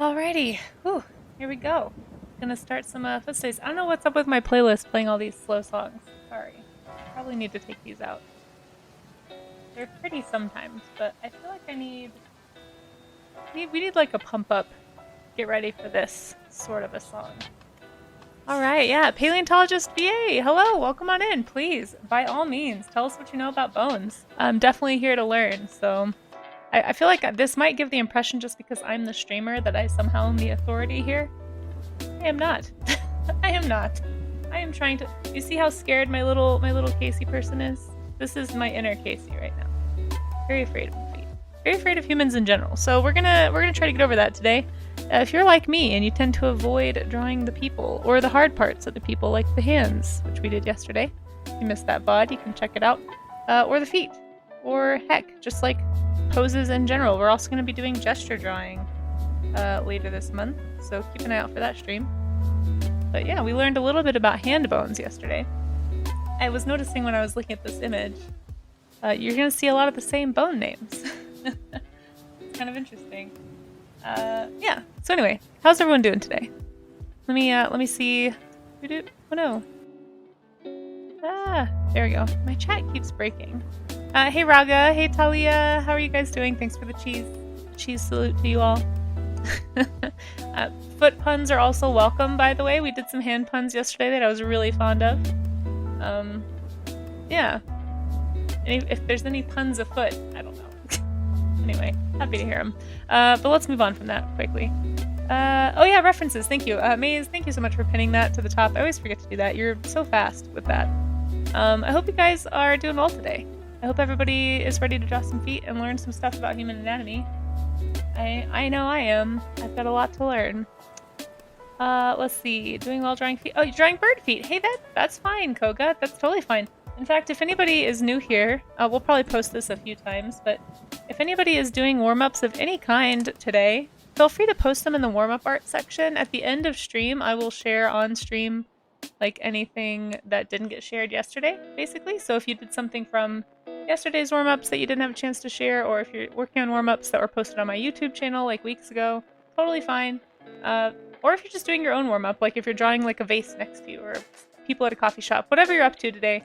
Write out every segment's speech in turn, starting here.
Alrighty. Whew, here we go. Gonna start some footsteps. I don't know what's up with my playlist playing all these slow songs. Sorry. Probably need to take these out. They're pretty sometimes, but I feel like we need like a pump up, get ready for this sort of a song. Alright, yeah, paleontologist VA, hello, welcome on in, please. By all means, tell us what you know about bones. I'm definitely here to learn, so I feel like this might give the impression just because I'm the streamer that I somehow am the authority here. I am not. I am not. I am trying to. You see how scared my little Casey person is? This is my inner Casey right now. Very afraid of my feet. Very afraid of humans in general. So we're gonna try to get over that today. If you're like me and you tend to avoid drawing the people or the hard parts of the people, like the hands, which we did yesterday. If you missed that VOD, you can check it out. Or the feet, or heck, just like poses in general. We're also going to be doing gesture drawing later this month, so keep an eye out for that stream. But yeah, we learned a little bit about hand bones yesterday. I was noticing when I was looking at this image, you're going to see a lot of the same bone names. It's kind of interesting. Yeah, so anyway, how's everyone doing today? Let me see. Oh no. There we go. My chat keeps breaking. Hey Raga, hey Talia, how are you guys doing? Thanks for the cheese salute to you all. Foot puns are also welcome, by the way. We did some hand puns yesterday that I was really fond of. Yeah. If there's any puns afoot, I don't know. Anyway, happy to hear them. But let's move on from that quickly. Oh yeah, references, thank you. Maze, thank you so much for pinning that to the top. I always forget to do that. You're so fast with that. I hope you guys are doing well today. I hope everybody is ready to draw some feet and learn some stuff about human anatomy. I know I am. I've got a lot to learn. Let's see. Doing well drawing feet. Oh, you're drawing bird feet. Hey, that's fine, Koga. That's totally fine. In fact, if anybody is new here, we'll probably post this a few times, but if anybody is doing warm-ups of any kind today, feel free to post them in the warm-up art section. At the end of stream, I will share on stream like anything that didn't get shared yesterday, basically. So if you did something from yesterday's warm-ups that you didn't have a chance to share, or if you're working on warm-ups that were posted on my YouTube channel like weeks ago, totally fine. Or if you're just doing your own warm-up, like if you're drawing like a vase next to you, or people at a coffee shop, whatever you're up to today.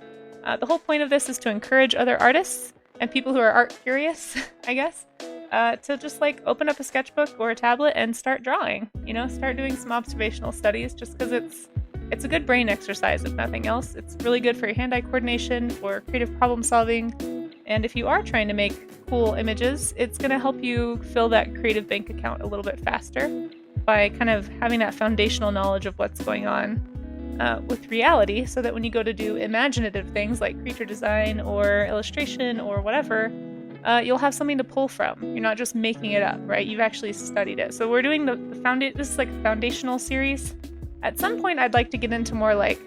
The whole point of this is to encourage other artists and people who are art curious, I guess, to just like open up a sketchbook or a tablet and start drawing, you know, start doing some observational studies, just because it's a good brain exercise, if nothing else. It's really good for your hand-eye coordination, for creative problem solving, and if you are trying to make cool images, it's going to help you fill that creative bank account a little bit faster by kind of having that foundational knowledge of what's going on with reality, so that when you go to do imaginative things like creature design or illustration or whatever, you'll have something to pull from. You're not just making it up, right? You've actually studied it. So we're doing this is like a foundational series. At some point, I'd like to get into more like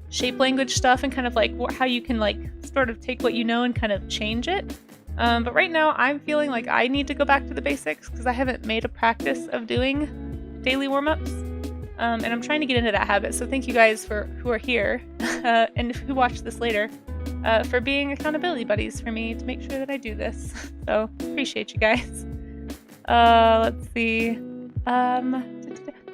shape language stuff and kind of like how you can like sort of take what you know and kind of change it. But right now, I'm feeling like I need to go back to the basics because I haven't made a practice of doing daily warm-ups. And I'm trying to get into that habit. So thank you guys who are here and who watch this later for being accountability buddies for me to make sure that I do this. So appreciate you guys. Let's see.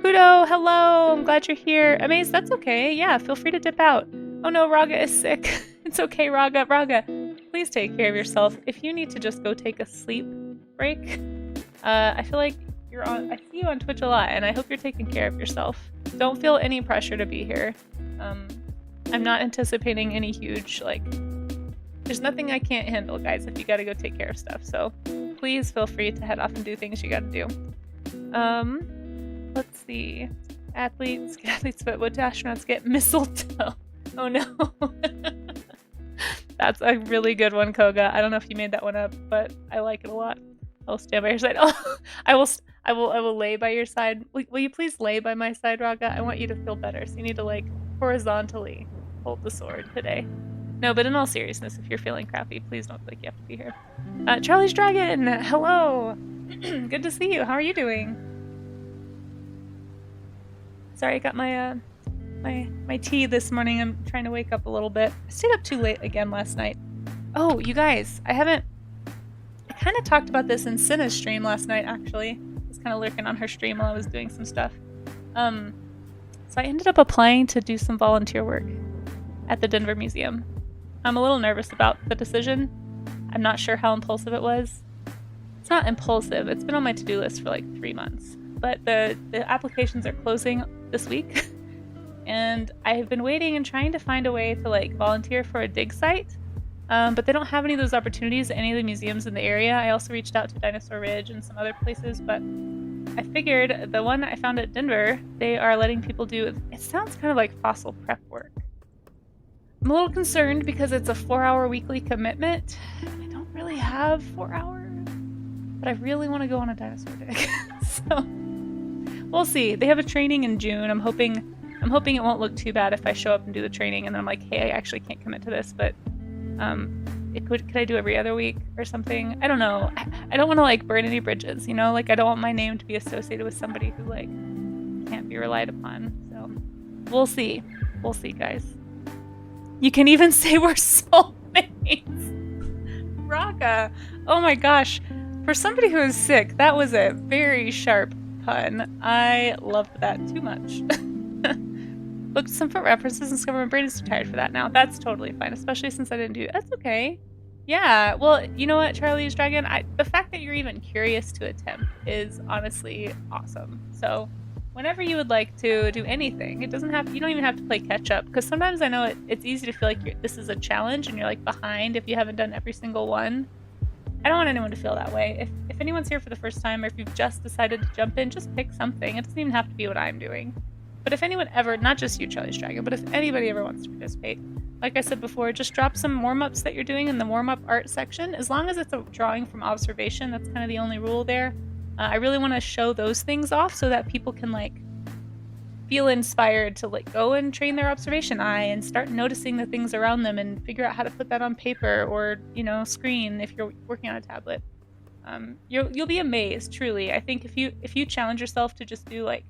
Kudo, hello. I'm glad you're here. Amaze, that's okay. Yeah, feel free to dip out. Oh no, Raga is sick. It's okay, Raga. Raga, please take care of yourself. If you need to just go take a sleep break, I feel like I see you on Twitch a lot, and I hope you're taking care of yourself. Don't feel any pressure to be here. I'm not anticipating any huge, like, there's nothing I can't handle, guys, if you gotta go take care of stuff. So please feel free to head off and do things you gotta do. Let's see. Athletes get athlete's foot. What do astronauts get? Mistletoe. Oh no. That's a really good one, Koga. I don't know if you made that one up, but I like it a lot. I'll stand by your side. Oh, I will lay by your side. Will you please lay by my side, Raga? I want you to feel better. So you need to like horizontally hold the sword today. No, but in all seriousness, if you're feeling crappy, please don't feel like you have to be here. Charlie's Dragon, hello. Good to see you. How are you doing? Sorry, I got my my tea this morning. I'm trying to wake up a little bit. I stayed up too late again last night. Oh, you guys, I kind of talked about this in Cinna's stream last night, actually. I was kind of lurking on her stream while I was doing some stuff. So I ended up applying to do some volunteer work at the Denver Museum. I'm a little nervous about the decision. I'm not sure how impulsive it was. It's not impulsive. It's been on my to-do list for like 3 months. But the applications are closing this week. And I have been waiting and trying to find a way to like volunteer for a dig site. But they don't have any of those opportunities at any of the museums in the area. I also reached out to Dinosaur Ridge and some other places, but I figured the one I found at Denver, they are letting people do, it sounds kind of like fossil prep work. I'm a little concerned because it's a 4-hour weekly commitment. I don't really have 4 hours, but I really want to go on a dinosaur dig. So we'll see. They have a training in June. I'm hoping it won't look too bad if I show up and do the training and then I'm like, hey, I actually can't commit to this, but could I do every other week or something? I don't know. I don't want to like burn any bridges, you know? Like I don't want my name to be associated with somebody who like can't be relied upon. So we'll see. We'll see, guys. You can even say we're soulmates. Raka. Oh my gosh. For somebody who is sick, that was a very sharp pun. I loved that too much. Looked some foot references and discovered my brain is too tired for that now. That's totally fine, especially since I didn't do it. That's okay. Yeah, well, you know what, Charlie's Dragon? The fact that you're even curious to attempt is honestly awesome. So whenever you would like to do anything, you don't even have to play catch up, because sometimes I know it's easy to feel like this is a challenge and you're like behind if you haven't done every single one. I don't want anyone to feel that way. If anyone's here for the first time or if you've just decided to jump in, just pick something. It doesn't even have to be what I'm doing. But if anyone ever, not just you, Charlie's Dragon, but if anybody ever wants to participate, like I said before, just drop some warm-ups that you're doing in the warm-up art section. As long as it's a drawing from observation, that's kind of the only rule there. I really want to show those things off so that people can like feel inspired to like go and train their observation eye and start noticing the things around them and figure out how to put that on paper or, you know, screen if you're working on a tablet. You'll be amazed, truly. I think if you challenge yourself to just do like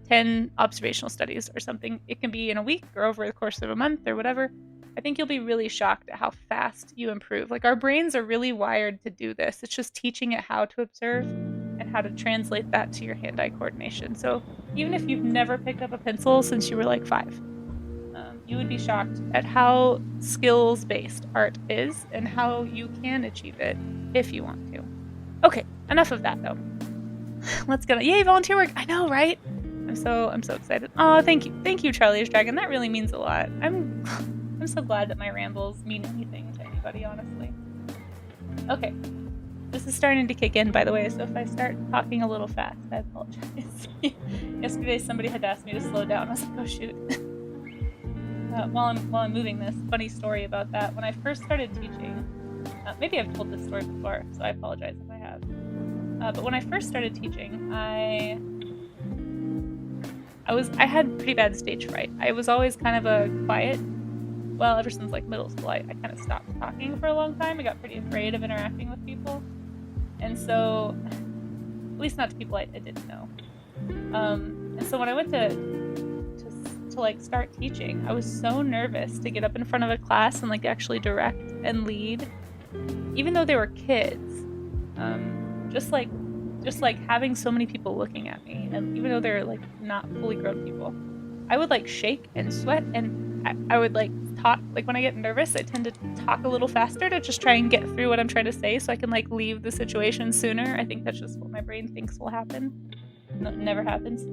10 observational studies or something, it can be in a week or over the course of a month or whatever, I think you'll be really shocked at how fast you improve. Like our brains are really wired to do this. It's just teaching it how to observe and how to translate that to your hand-eye coordination. So even if you've never picked up a pencil since you were like 5, you would be shocked at how skills-based art is and how you can achieve it if you want to. Okay, enough of that though. Let's get on. Yay, volunteer work! I know, right? I'm so excited. Oh, thank you, Charlie's Dragon. That really means a lot. I'm so glad that my rambles mean anything to anybody, honestly. Okay, this is starting to kick in, by the way. So if I start talking a little fast, I apologize. Yesterday, somebody had asked me to slow down. I was like, oh shoot. While I'm moving this, funny story about that. When I first started teaching, maybe I've told this story before, so I apologize if I have. But when I first started teaching, I had pretty bad stage fright. I was always kind of a quiet, well, ever since like middle school, I kind of stopped talking for a long time. I got pretty afraid of interacting with people. And so, at least not to people I didn't know. And so when I went to like start teaching, I was so nervous to get up in front of a class and like actually direct and lead, even though they were kids. Just like having so many people looking at me, and even though they're like not fully grown people, I would like shake and sweat, and I would like talk. Like when I get nervous, I tend to talk a little faster to just try and get through what I'm trying to say so I can like leave the situation sooner. I think that's just what my brain thinks will happen. No, it never happens.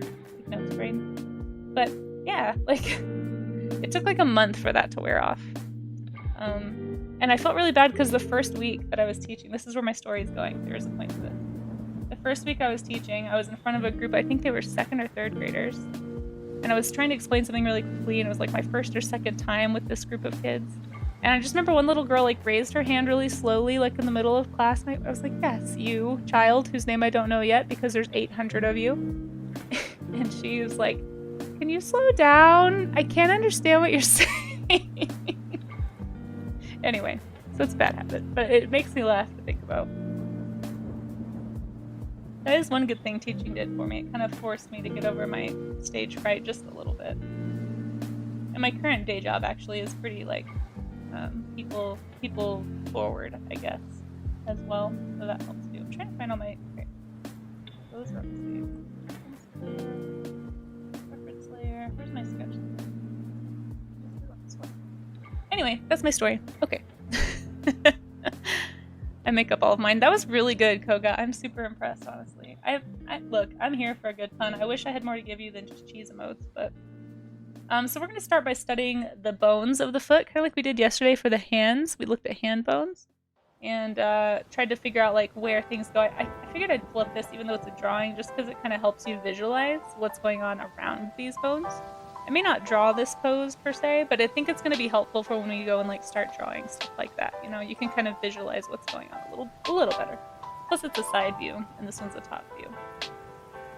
No, it's brain. But yeah, like it took like a month for that to wear off. And I felt really bad because the first week that I was teaching, this is where my story is going. There is a point to this. The first week I was teaching, I was in front of a group, I think they were 2nd or 3rd graders. And I was trying to explain something really quickly, and it was like my first or second time with this group of kids. And I just remember one little girl like raised her hand really slowly, like in the middle of class, and I was like, yes, you child, whose name I don't know yet because there's 800 of you. And she was like, can you slow down? I can't understand what you're saying. Anyway, so it's a bad habit, but it makes me laugh to think about. That is one good thing teaching did for me. It kind of forced me to get over my stage fright just a little bit. And my current day job actually is pretty like people forward, I guess, as well. So that helps too. I'm trying to find all my. Okay. those are reference layer. Where's my sketch? Anyway, that's my story. Okay. I make up all of mine. That was really good, Koga. I'm super impressed, honestly. Look, I'm here for a good pun. I wish I had more to give you than just cheese emotes, but so we're going to start by studying the bones of the foot, kind of like we did yesterday for the hands. We looked at hand bones and tried to figure out like where things go. I figured I'd flip this even though it's a drawing just because it kind of helps you visualize what's going on around these bones. I may not draw this pose per se, but I think it's going to be helpful for when we go and like start drawing stuff like that. You know, you can kind of visualize what's going on a little better. Plus it's a side view and this one's a top view.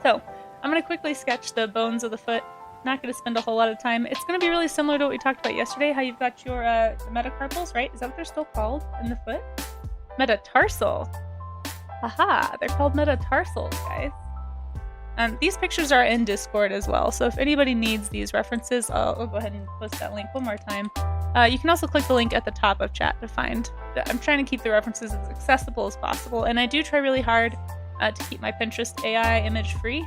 So I'm going to quickly sketch the bones of the foot. Not going to spend a whole lot of time. It's going to be really similar to what we talked about yesterday, how you've got your metacarpals, right? Is that what they're still called in the foot? Metatarsal. Haha, they're called metatarsals, guys. These pictures are in Discord as well, so if anybody needs these references, I'll go ahead and post that link one more time. You can also click the link at the top of chat to find. I'm trying to keep the references as accessible as possible, and I do try really hard to keep my Pinterest AI image free,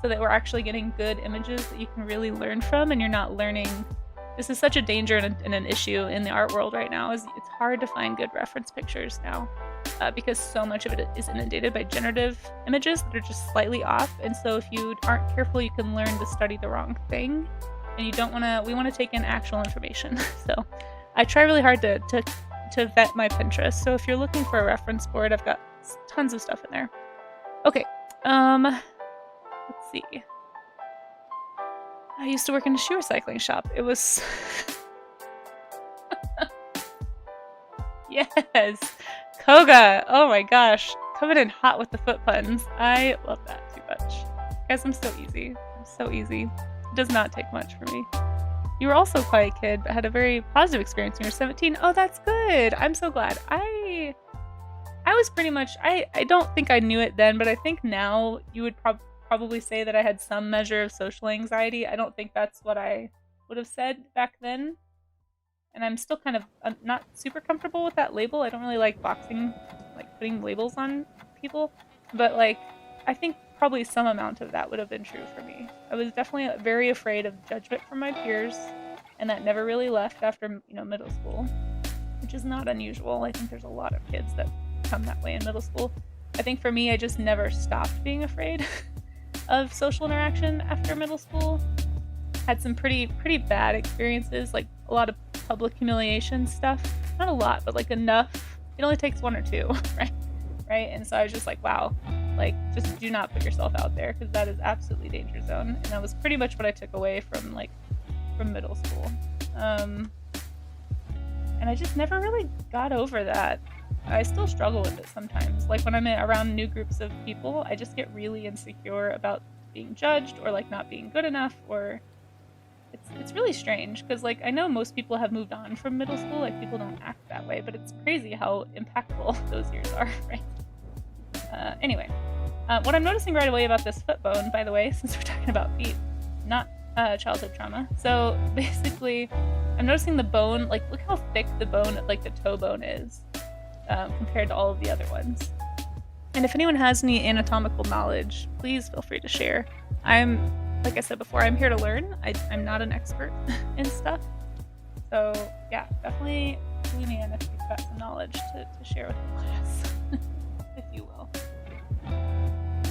so that we're actually getting good images that you can really learn from, and you're not learning. This is such a danger and an issue in the art world right now, is it's hard to find good reference pictures now. Because so much of it is inundated by generative images that are just slightly off, and so if you aren't careful, you can learn to study the wrong thing, and you don't want to. We want to take in actual information. So I try really hard to vet my Pinterest. So if you're looking for a reference board, I've got tons of stuff in there. Okay, let's see. I used to work in a shoe recycling shop. It was yes. Koga! Oh my gosh. Coming in hot with the foot puns. I love that too much. Guys, I'm so easy. I'm so easy. It does not take much for me. You were also a quiet kid, but had a very positive experience when you were 17. Oh, that's good. I'm so glad. I was pretty much... I don't think I knew it then, but I think now you would probably say that I had some measure of social anxiety. I don't think that's what I would have said back then. And I'm still kind of not super comfortable with that label. I don't really like boxing, like putting labels on people. But like, I think probably some amount of that would have been true for me. I was definitely very afraid of judgment from my peers, and that never really left after, you know, middle school, which is not unusual. I think there's a lot of kids that come that way in middle school. I think for me, I just never stopped being afraid of social interaction after middle school. Had some pretty bad experiences, like a lot of public humiliation stuff. Not a lot, but like enough. It only takes one or two, right? And so I was just like, wow, like just do not put yourself out there, because that is absolutely danger zone. And that was pretty much what I took away from middle school. And I just never really got over that. I still struggle with it sometimes. Like when I'm around new groups of people, I just get really insecure about being judged or like not being good enough, or it's really strange because like I know most people have moved on from middle school, like people don't act that way, but it's crazy how impactful those years are, right? Anyway, what I'm noticing right away about this foot bone, by the way, since we're talking about feet, not childhood trauma. So basically, I'm noticing the bone, like look how thick the bone, like the toe bone is compared to all of the other ones. And if anyone has any anatomical knowledge, please feel free to share. Like I said before, I'm here to learn. I'm not an expert in stuff. So yeah, definitely clue me in if you've got some knowledge to share with the class, if you will.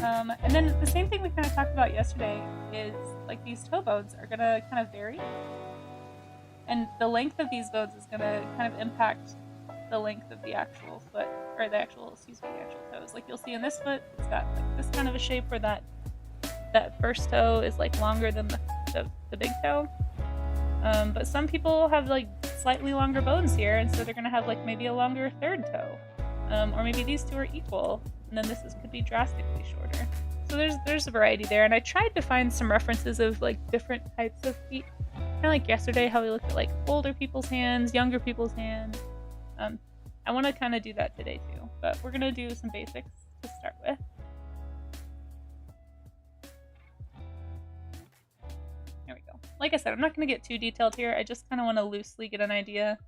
And then the same thing we kind of talked about yesterday is like these toe bones are going to kind of vary. And the length of these bones is going to kind of impact the length of the actual foot, or the actual toes. Like you'll see in this foot, it's got like this kind of a shape where that first toe is like longer than the big toe. But some people have like slightly longer bones here, and so they're gonna have like maybe a longer third toe. Or maybe these two are equal, and then this could be drastically shorter. So there's a variety there, and I tried to find some references of like different types of feet. Kind of like yesterday, how we looked at like older people's hands, younger people's hands. I want to kind of do that today too, but we're gonna do some basics to start with. There we go. Like I said, I'm not going to get too detailed here. I just kind of want to loosely get an idea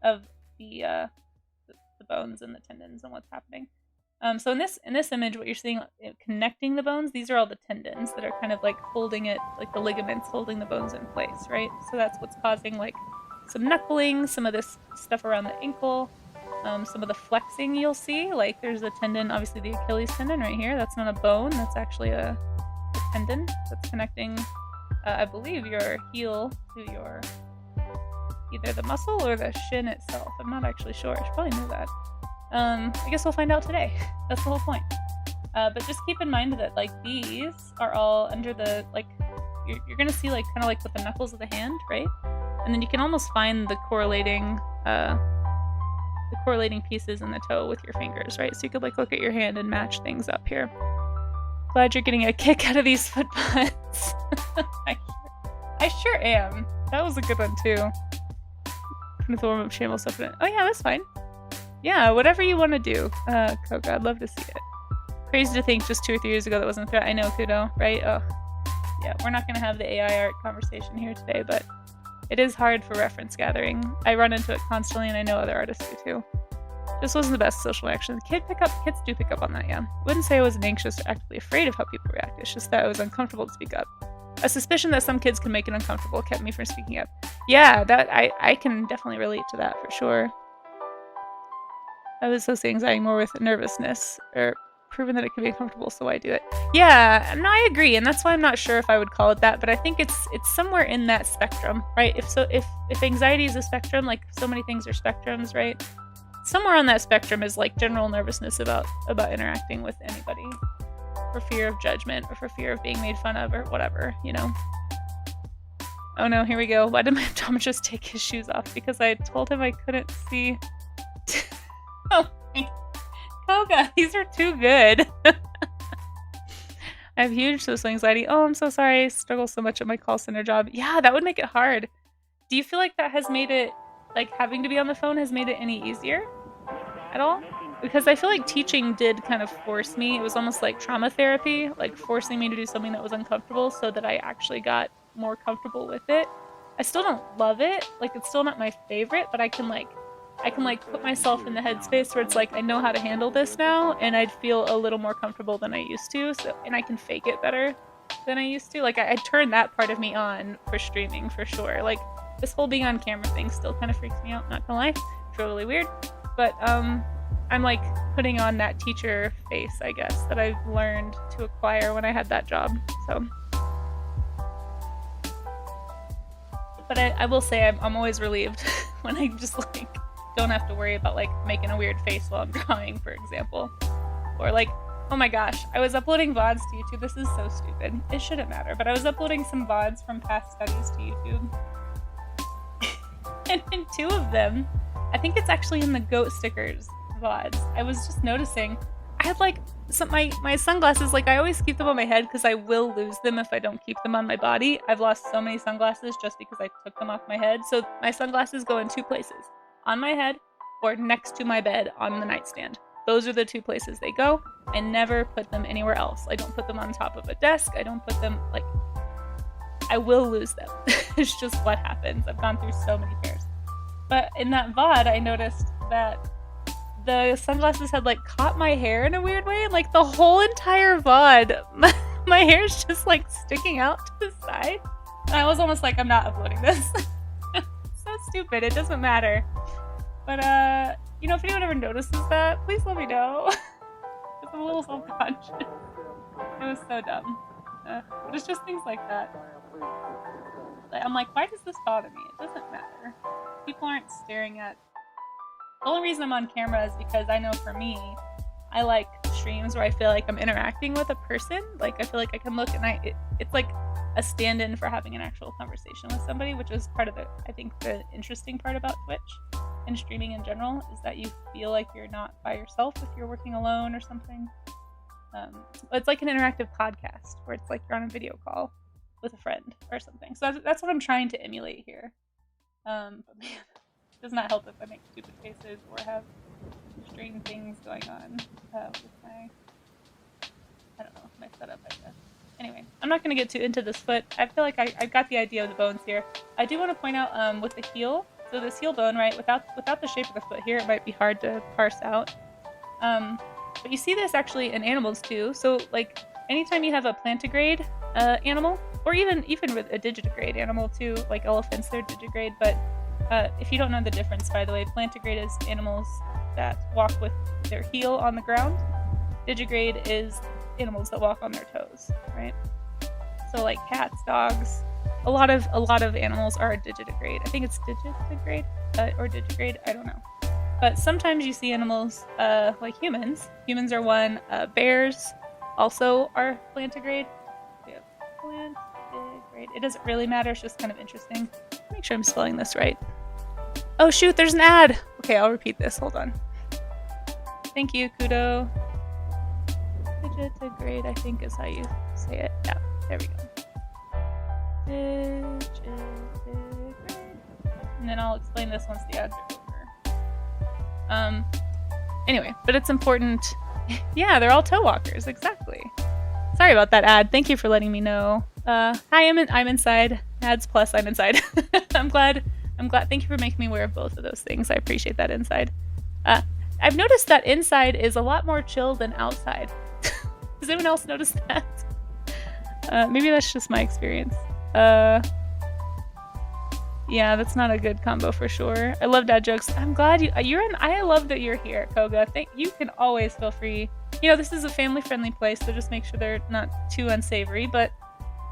of the bones and the tendons and what's happening. So in this image, what you're seeing connecting the bones, these are all the tendons that are kind of like holding it, like the ligaments holding the bones in place, right? So that's what's causing like some knuckling, some of this stuff around the ankle, some of the flexing you'll see. Like there's a tendon, obviously the Achilles tendon right here. That's not a bone, that's actually a tendon that's connecting, I believe, your heel to your either the muscle or the shin itself. I'm not actually sure. I should probably know that. I guess we'll find out today. That's the whole point. But just keep in mind that like these are all under the like you're gonna see like kind of like with the knuckles of the hand, right? And then you can almost find the correlating pieces in the toe with your fingers, right? So you could like look at your hand and match things up here. Glad you're getting a kick out of these foot pads. I sure am. That was a good one too. With the warm-up shambles stuff in it. Oh yeah, that's fine. Yeah, whatever you want to do. Koga, I'd love to see it. Crazy to think just 2 or 3 years ago that wasn't fair. I know, Kudo, right? Oh, yeah, we're not going to have the AI art conversation here today, but it is hard for reference gathering. I run into it constantly, and I know other artists do too. This wasn't the best social reaction. Kids do pick up on that, yeah. Wouldn't say I wasn't anxious or actively afraid of how people react. It's just that I was uncomfortable to speak up. A suspicion that some kids can make it uncomfortable kept me from speaking up. Yeah, that I can definitely relate to that for sure. I was associating anxiety more with nervousness, or proven that it can be uncomfortable, so I do it. Yeah, no, I agree, and that's why I'm not sure if I would call it that, but I think it's somewhere in that spectrum, right? If anxiety is a spectrum, like so many things are spectrums, right? Somewhere on that spectrum is like general nervousness about interacting with anybody, for fear of judgment, or for fear of being made fun of, or whatever, you know? Oh no, here we go. Why did my optometrist take his shoes off? Because I told him I couldn't see... Oh, Koga, these are too good. I have huge social anxiety. Oh, I'm so sorry. I struggle so much at my call center job. Yeah, that would make it hard. Do you feel like that has made it, like having to be on the phone has made it any easier at all? Because I feel like teaching did kind of force me. It was almost like trauma therapy, like forcing me to do something that was uncomfortable so that I actually got more comfortable with it. I still don't love it. Like, it's still not my favorite, but I can put myself in the headspace where it's like, I know how to handle this now, and I'd feel a little more comfortable than I used to, so, and I can fake it better than I used to. Like, I turned that part of me on for streaming, for sure. Like, this whole being on camera thing still kind of freaks me out, not gonna lie. It's really weird. But, I'm, like, putting on that teacher face, I guess, that I've learned to acquire when I had that job, so... But I will say I'm always relieved when I just, like... don't have to worry about like making a weird face while I'm drawing, for example. Or like, oh my gosh, I was uploading VODs to YouTube. This is so stupid. It shouldn't matter, but I was uploading some VODs from past studies to YouTube. And in 2 of them, I think it's actually in the goat stickers VODs, I was just noticing I had like my sunglasses, like I always keep them on my head because I will lose them if I don't keep them on my body. I've lost so many sunglasses just because I took them off my head. So my sunglasses go in 2 places. On my head or next to my bed on the nightstand. Those are the 2 places they go. I never put them anywhere else. I don't put them on top of a desk. I don't put them, like, I will lose them. It's just what happens. I've gone through so many pairs. But in that VOD, I noticed that the sunglasses had, like, caught my hair in a weird way. And, like, the whole entire VOD, my hair's just, like, sticking out to the side. And I was almost like, I'm not uploading this. So stupid. It doesn't matter. But, you know, if anyone ever notices that, please let me know. Because I'm a little self-conscious. It was so dumb. But it's just things like that. I'm like, why does this bother me? It doesn't matter. People aren't staring at... The only reason I'm on camera is because I know for me, I like streams where I feel like I'm interacting with a person. Like, I feel like I can look and it's like a stand-in for having an actual conversation with somebody, which is part of I think the interesting part about Twitch and streaming in general is that you feel like you're not by yourself if you're working alone or something. It's like an interactive podcast where it's like you're on a video call with a friend or something. So that's what I'm trying to emulate here. But man, it does not help if I make stupid faces or have strange things going on with my, I don't know, my setup, I guess. Anyway, I'm not going to get too into this foot. I feel like I got the idea of the bones here. I do want to point out with the heel, so this heel bone, right, without the shape of the foot here, it might be hard to parse out. But you see this actually in animals too. So like anytime you have a plantigrade animal, or even with a digitigrade animal too, like elephants, they're digigrade. But if you don't know the difference, by the way, plantigrade is animals that walk with their heel on the ground. Digigrade is animals that walk on their toes, right? So like cats, dogs, a lot of animals are digitigrade. I think it's digitigrade or digigrade. I don't know. But sometimes you see animals like humans. Humans are one. Bears also are plantigrade. We have plantigrade. It doesn't really matter. It's just kind of interesting. Make sure I'm spelling this right. Oh shoot, there's an ad. Okay, I'll repeat this. Hold on. Thank you, Kudo. Digitigrade, I think is how you say it. Yeah, there we go. Digitigrade. And then I'll explain this once the ads are over. Anyway, but it's important. Yeah, they're all toe walkers, exactly. Sorry about that ad. Thank you for letting me know. Hi, I'm inside. Ads plus I'm inside. I'm glad. Thank you for making me aware of both of those things. I appreciate that inside. I've noticed that inside is a lot more chill than outside. Does anyone else notice that? Maybe that's just my experience. Yeah, that's not a good combo for sure. I love dad jokes. I'm glad you're in. I love that you're here, Koga. You can always feel free. You know, this is a family-friendly place, so just make sure they're not too unsavory. But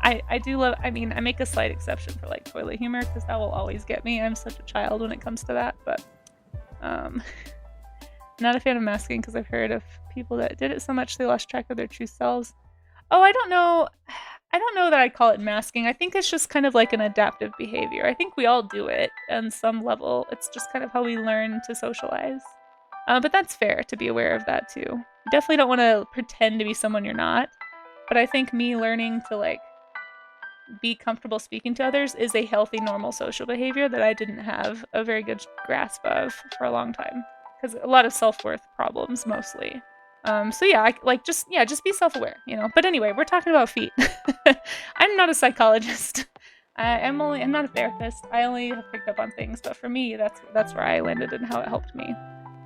I do love. I mean, I make a slight exception for like toilet humor because that will always get me. I'm such a child when it comes to that. But not a fan of masking because I've heard of people that did it so much they lost track of their true selves. Oh, I don't know. I don't know that I'd call it masking. I think it's just kind of like an adaptive behavior. I think we all do it on some level. It's just kind of how we learn to socialize. But that's fair to be aware of that too. You definitely don't want to pretend to be someone you're not. But I think me learning to like be comfortable speaking to others is a healthy, normal social behavior that I didn't have a very good grasp of for a long time. Because a lot of self-worth problems mostly. So yeah, just be self-aware, you know. But anyway, we're talking about feet. I'm not a psychologist. I'm not a therapist. I only have picked up on things. But for me, that's where I landed and how it helped me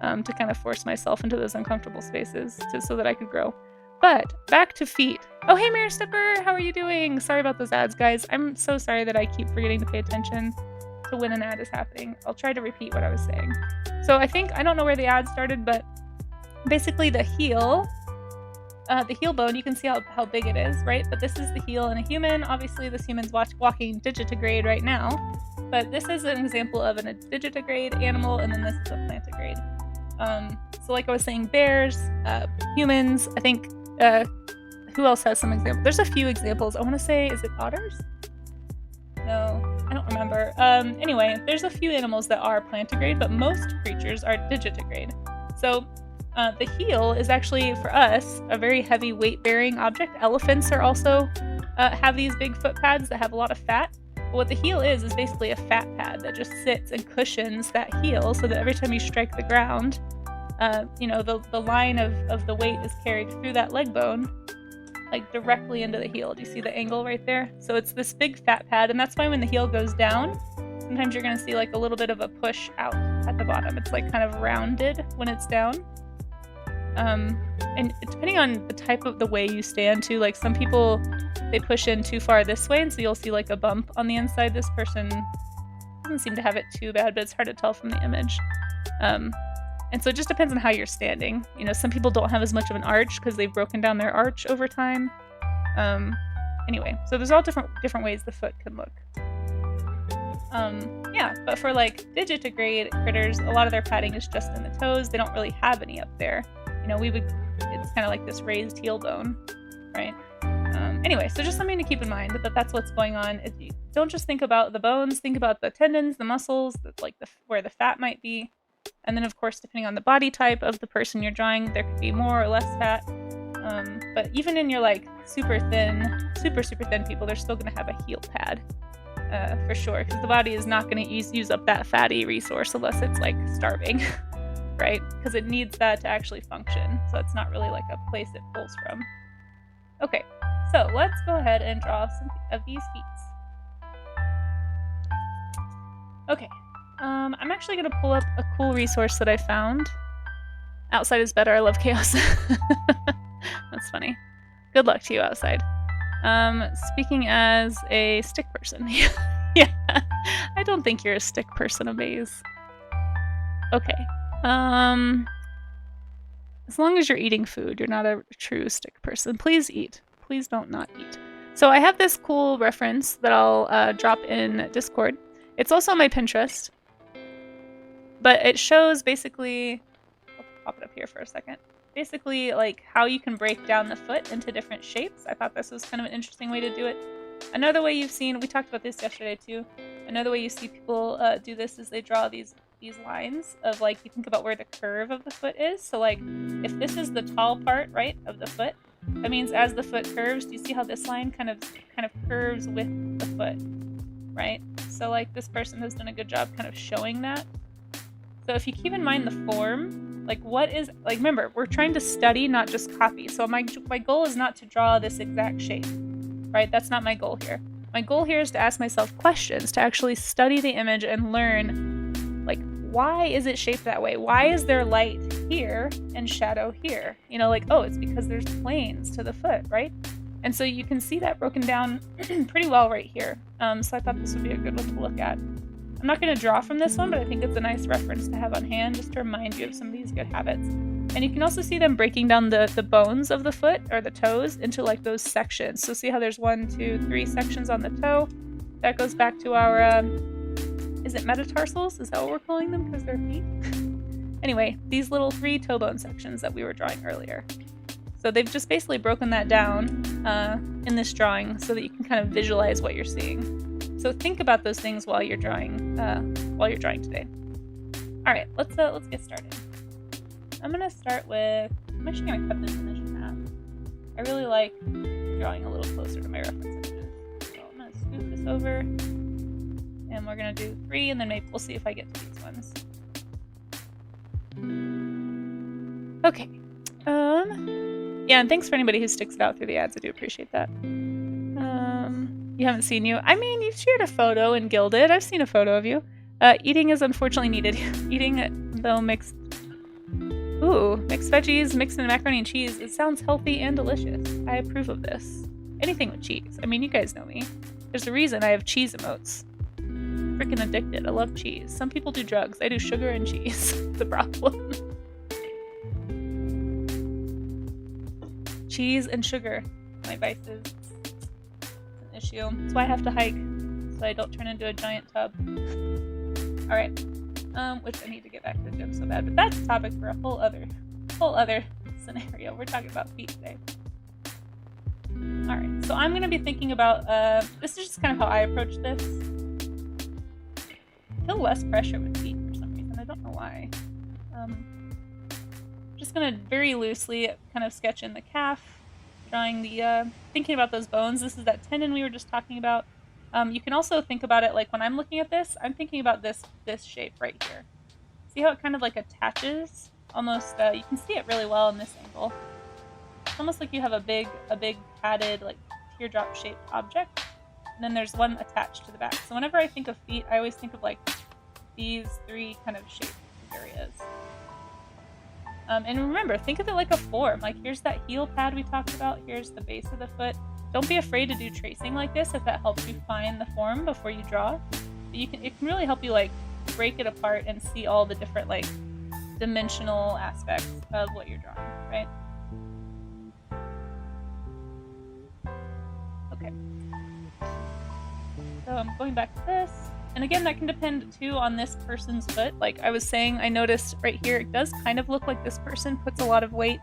to kind of force myself into those uncomfortable spaces so that I could grow. But back to feet. Oh, hey, Mirror Stepper, how are you doing? Sorry about those ads, guys. I'm so sorry that I keep forgetting to pay attention to when an ad is happening. I'll try to repeat what I was saying. So I don't know where the ad started, but basically the heel bone, you can see how big it is, right? But this is the heel in a human. Obviously, this human's walking digitigrade right now, but this is an example of a digitigrade animal, and then this is a plantigrade. So like I was saying, bears, humans, I think, who else has some examples? There's a few examples. I want to say, is it otters? No, I don't remember. Anyway, there's a few animals that are plantigrade, but most creatures are digitigrade. So the heel is actually, for us, a very heavy weight-bearing object. Elephants are also have these big foot pads that have a lot of fat. But what the heel is basically a fat pad that just sits and cushions that heel so that every time you strike the ground, the line of the weight is carried through that leg bone, like directly into the heel. Do you see the angle right there? So it's this big fat pad, and that's why when the heel goes down, sometimes you're going to see like a little bit of a push out at the bottom. It's like kind of rounded when it's down. And depending on the type of the way you stand too, like some people, they push in too far this way, and so you'll see like a bump on the inside. This person doesn't seem to have it too bad, but it's hard to tell from the image. And so it just depends on how you're standing. You know, some people don't have as much of an arch because they've broken down their arch over time. Anyway, so there's all different ways the foot can look. Yeah, but for like digitigrade critters, a lot of their padding is just in the toes. They don't really have any up there. You know, it's kind of like this raised heel bone, right? Anyway, so just something to keep in mind that that's what's going on. Don't just think about the bones, think about the tendons, the muscles, where the fat might be. And then, of course, depending on the body type of the person you're drawing, there could be more or less fat. But even in your like super thin people, they're still going to have a heel pad for sure, because the body is not going to use up that fatty resource unless it's like starving, right? Because it needs that to actually function. So it's not really like a place it pulls from. Okay, so let's go ahead and draw some of these feet. Okay. I'm actually going to pull up a cool resource that I found. Outside is better. I love chaos. That's funny. Good luck to you outside. Speaking as a stick person. Yeah. I don't think you're a stick person, Amaze. Okay. As long as you're eating food, you're not a true stick person. Please eat. Please don't not eat. So I have this cool reference that I'll drop in Discord. It's also on my Pinterest. But it shows basically... I'll pop it up here for a second. Basically, like, how you can break down the foot into different shapes. I thought this was kind of an interesting way to do it. Another way you've seen... We talked about this yesterday, too. Another way you see people do this is they draw these lines of, like, you think about where the curve of the foot is. So, like, if this is the tall part, right, of the foot, that means as the foot curves, do you see how this line kind of curves with the foot, right? So, like, this person has done a good job kind of showing that. So if you keep in mind the form, like, what is, like, remember, we're trying to study, not just copy. So my goal is not to draw this exact shape, right? That's not my goal here. My goal here is to ask myself questions, to actually study the image and learn, like, why is it shaped that way? Why is there light here and shadow here? You know, like, oh, it's because there's planes to the foot, right? And so you can see that broken down pretty well right here. So I thought this would be a good one to look at. I'm not going to draw from this one, but I think it's a nice reference to have on hand just to remind you of some of these good habits. And you can also see them breaking down the bones of the foot or the toes into, like, those sections. So see how there's 1, 2, 3 sections on the toe. That goes back to our... is it metatarsals? Is that what we're calling them because they're feet? Anyway, these little 3 toe bone sections that we were drawing earlier. So they've just basically broken that down in this drawing so that you can kind of visualize what you're seeing. So think about those things while you're drawing today. All right, let's get started. I'm gonna start with. I'm actually gonna cut this image in half. I really like drawing a little closer to my reference images. So I'm gonna scoot this over. And we're gonna do 3, and then maybe we'll see if I get to these ones. Okay. Yeah, and thanks for anybody who sticks it out through the ads. I do appreciate that. You haven't seen you. I mean, you've shared a photo in Gilded. I've seen a photo of you. Eating is unfortunately needed. Eating, though, mixed veggies, mixed in macaroni and cheese. It sounds healthy and delicious. I approve of this. Anything with cheese. I mean, you guys know me. There's a reason I have cheese emotes. Freaking addicted. I love cheese. Some people do drugs. I do sugar and cheese. The problem. Cheese and sugar. My vices. It's an issue. That's why I have to hike. So I don't turn into a giant tub. Alright. Which I need to get back to the gym so bad. But that's a topic for a whole other scenario. We're talking about feet today. Alright. So I'm going to be thinking about... this is just kind of how I approach this. I feel less pressure with feet for some reason. I don't know why. Just gonna very loosely kind of sketch in the calf, drawing the, thinking about those bones. This is that tendon we were just talking about. You can also think about it like when I'm looking at this, I'm thinking about this shape right here. See how it kind of like attaches? Almost, you can see it really well in this angle. It's almost like you have a big padded like teardrop shaped object. And then there's one attached to the back. So whenever I think of feet, I always think of like these 3 kind of shaped areas. And remember, think of it like a form. Like here's that heel pad we talked about. Here's the base of the foot. Don't be afraid to do tracing like this if that helps you find the form before you draw. It can really help you like break it apart and see all the different like dimensional aspects of what you're drawing, right? Okay. So I'm going back to this. And again, that can depend too on this person's foot. Like I was saying, I noticed right here, it does kind of look like this person puts a lot of weight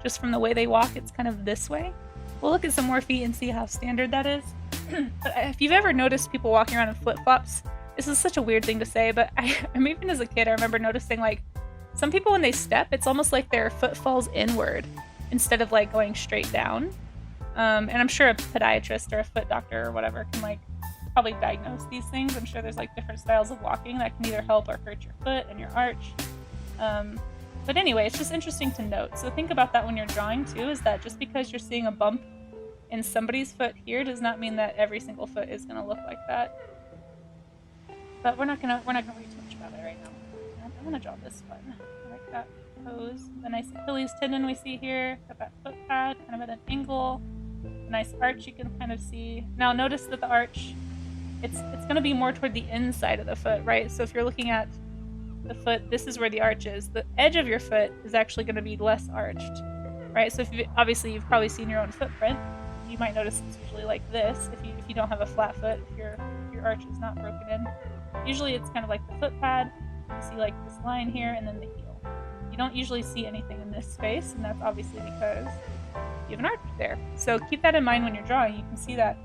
just from the way they walk. It's kind of this way. We'll look at some more feet and see how standard that is. But if you've ever noticed people walking around in flip-flops, this is such a weird thing to say, but I mean, even as a kid, I remember noticing like some people when they step, it's almost like their foot falls inward instead of like going straight down. And I'm sure a podiatrist or a foot doctor or whatever can like probably diagnose these things. I'm sure there's like different styles of walking that can either help or hurt your foot and your arch. But anyway, it's just interesting to note. So think about that when you're drawing too, is that just because you're seeing a bump in somebody's foot here does not mean that every single foot is going to look like that. But we're not gonna read too much about it right now. I'm gonna draw this one. I like that. toes. The nice Achilles tendon we see here. Got that foot pad kind of at an angle. A nice arch you can kind of see. Now notice that the arch, it's going to be more toward the inside of the foot, right? So if you're looking at the foot, this is where the arch is. The edge of your foot is actually going to be less arched, right? So if obviously you've probably seen your own footprint. You might notice it's usually like this if you don't have a flat foot, if your arch is not broken in. Usually it's kind of like the foot pad. You see like this line here and then the heel. You don't usually see anything in this space, and that's obviously because you have an arch there. So keep that in mind when you're drawing. You can see that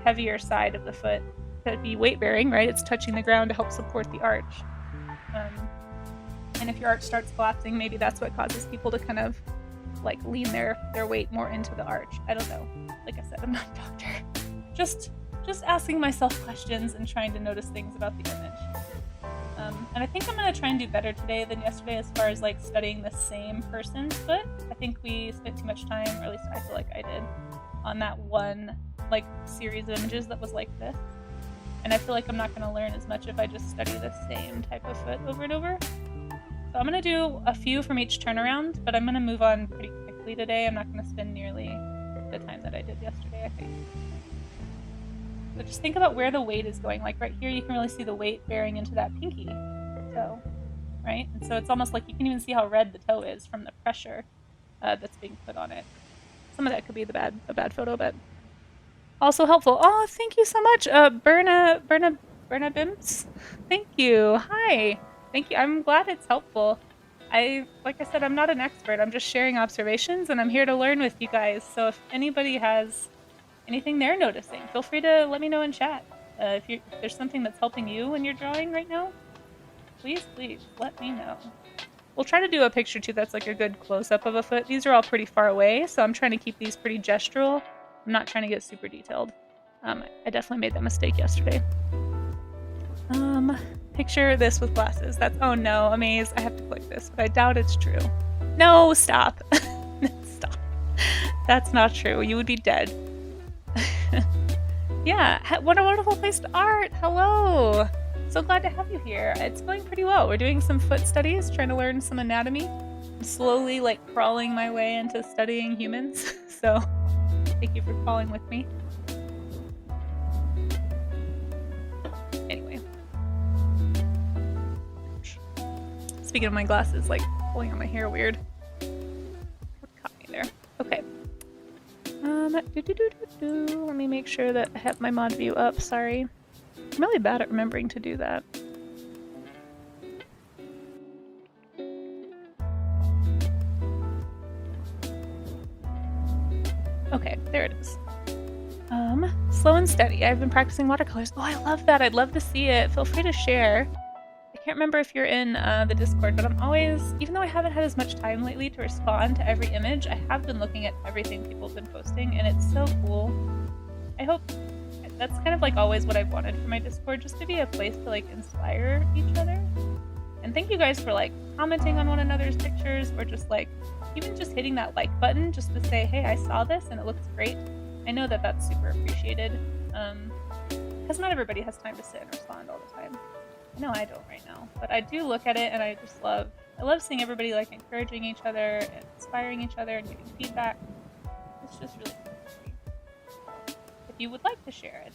heavier side of the foot could be weight bearing, right? It's touching the ground to help support the arch. And if your arch starts collapsing, maybe that's what causes people to kind of like lean their weight more into the arch. I don't know. Like I said, I'm not a doctor. Just asking myself questions and trying to notice things about the image. And I think I'm going to try and do better today than yesterday as far as like studying the same person's foot. I think we spent too much time, or at least I feel like I did, on that one like series of images that was like this. And I feel like I'm not going to learn as much if I just study the same type of foot over and over. So I'm going to do a few from each turnaround, but I'm going to move on pretty quickly today. I'm not going to spend nearly the time that I did yesterday, I think. So just think about where the weight is going. Like right here, you can really see the weight bearing into that pinky toe, right? And so it's almost like you can even see how red the toe is from the pressure that's being put on it. Some of that could be a bad photo, but also helpful. Oh, thank you so much, Berna Bims. Thank you. Hi. Thank you. I'm glad it's helpful. Like I said, I'm not an expert. I'm just sharing observations, and I'm here to learn with you guys. So if anybody has anything they're noticing, feel free to let me know in chat. If there's something that's helping you when you're drawing right now, please let me know. We'll try to do a picture too that's like a good close-up of a foot. These are all pretty far away, so I'm trying to keep these pretty gestural. I'm not trying to get super detailed. I definitely made that mistake yesterday. Picture this with glasses. Oh no, Amaze, I have to click this, but I doubt it's true. No, stop. Stop. That's not true. You would be dead. Yeah, what a wonderful place to art. Hello. So glad to have you here. It's going pretty well. We're doing some foot studies, trying to learn some anatomy. I'm slowly like crawling my way into studying humans. So thank you for crawling with me. Anyway. Speaking of my glasses, like pulling on my hair weird. What caught me there? Okay. Let me make sure that I have my mod view up. Sorry. I'm really bad at remembering to do that. Okay, there it is. Slow and steady. I've been practicing watercolors. Oh, I love that. I'd love to see it. Feel free to share. I can't remember if you're in the Discord, but I'm always, even though I haven't had as much time lately to respond to every image, I have been looking at everything people have been posting, and it's so cool. I hope that's kind of like always what I've wanted for my Discord, just to be a place to like inspire each other. And thank you guys for like commenting on one another's pictures, or just like even just hitting that like button just to say, hey, I saw this and it looks great. I know that that's super appreciated, because not everybody has time to sit and respond all the time. I know I don't right now, but I do look at it, and I love seeing everybody like encouraging each other and inspiring each other and giving feedback. It's just really cool to see. If you would like to share it.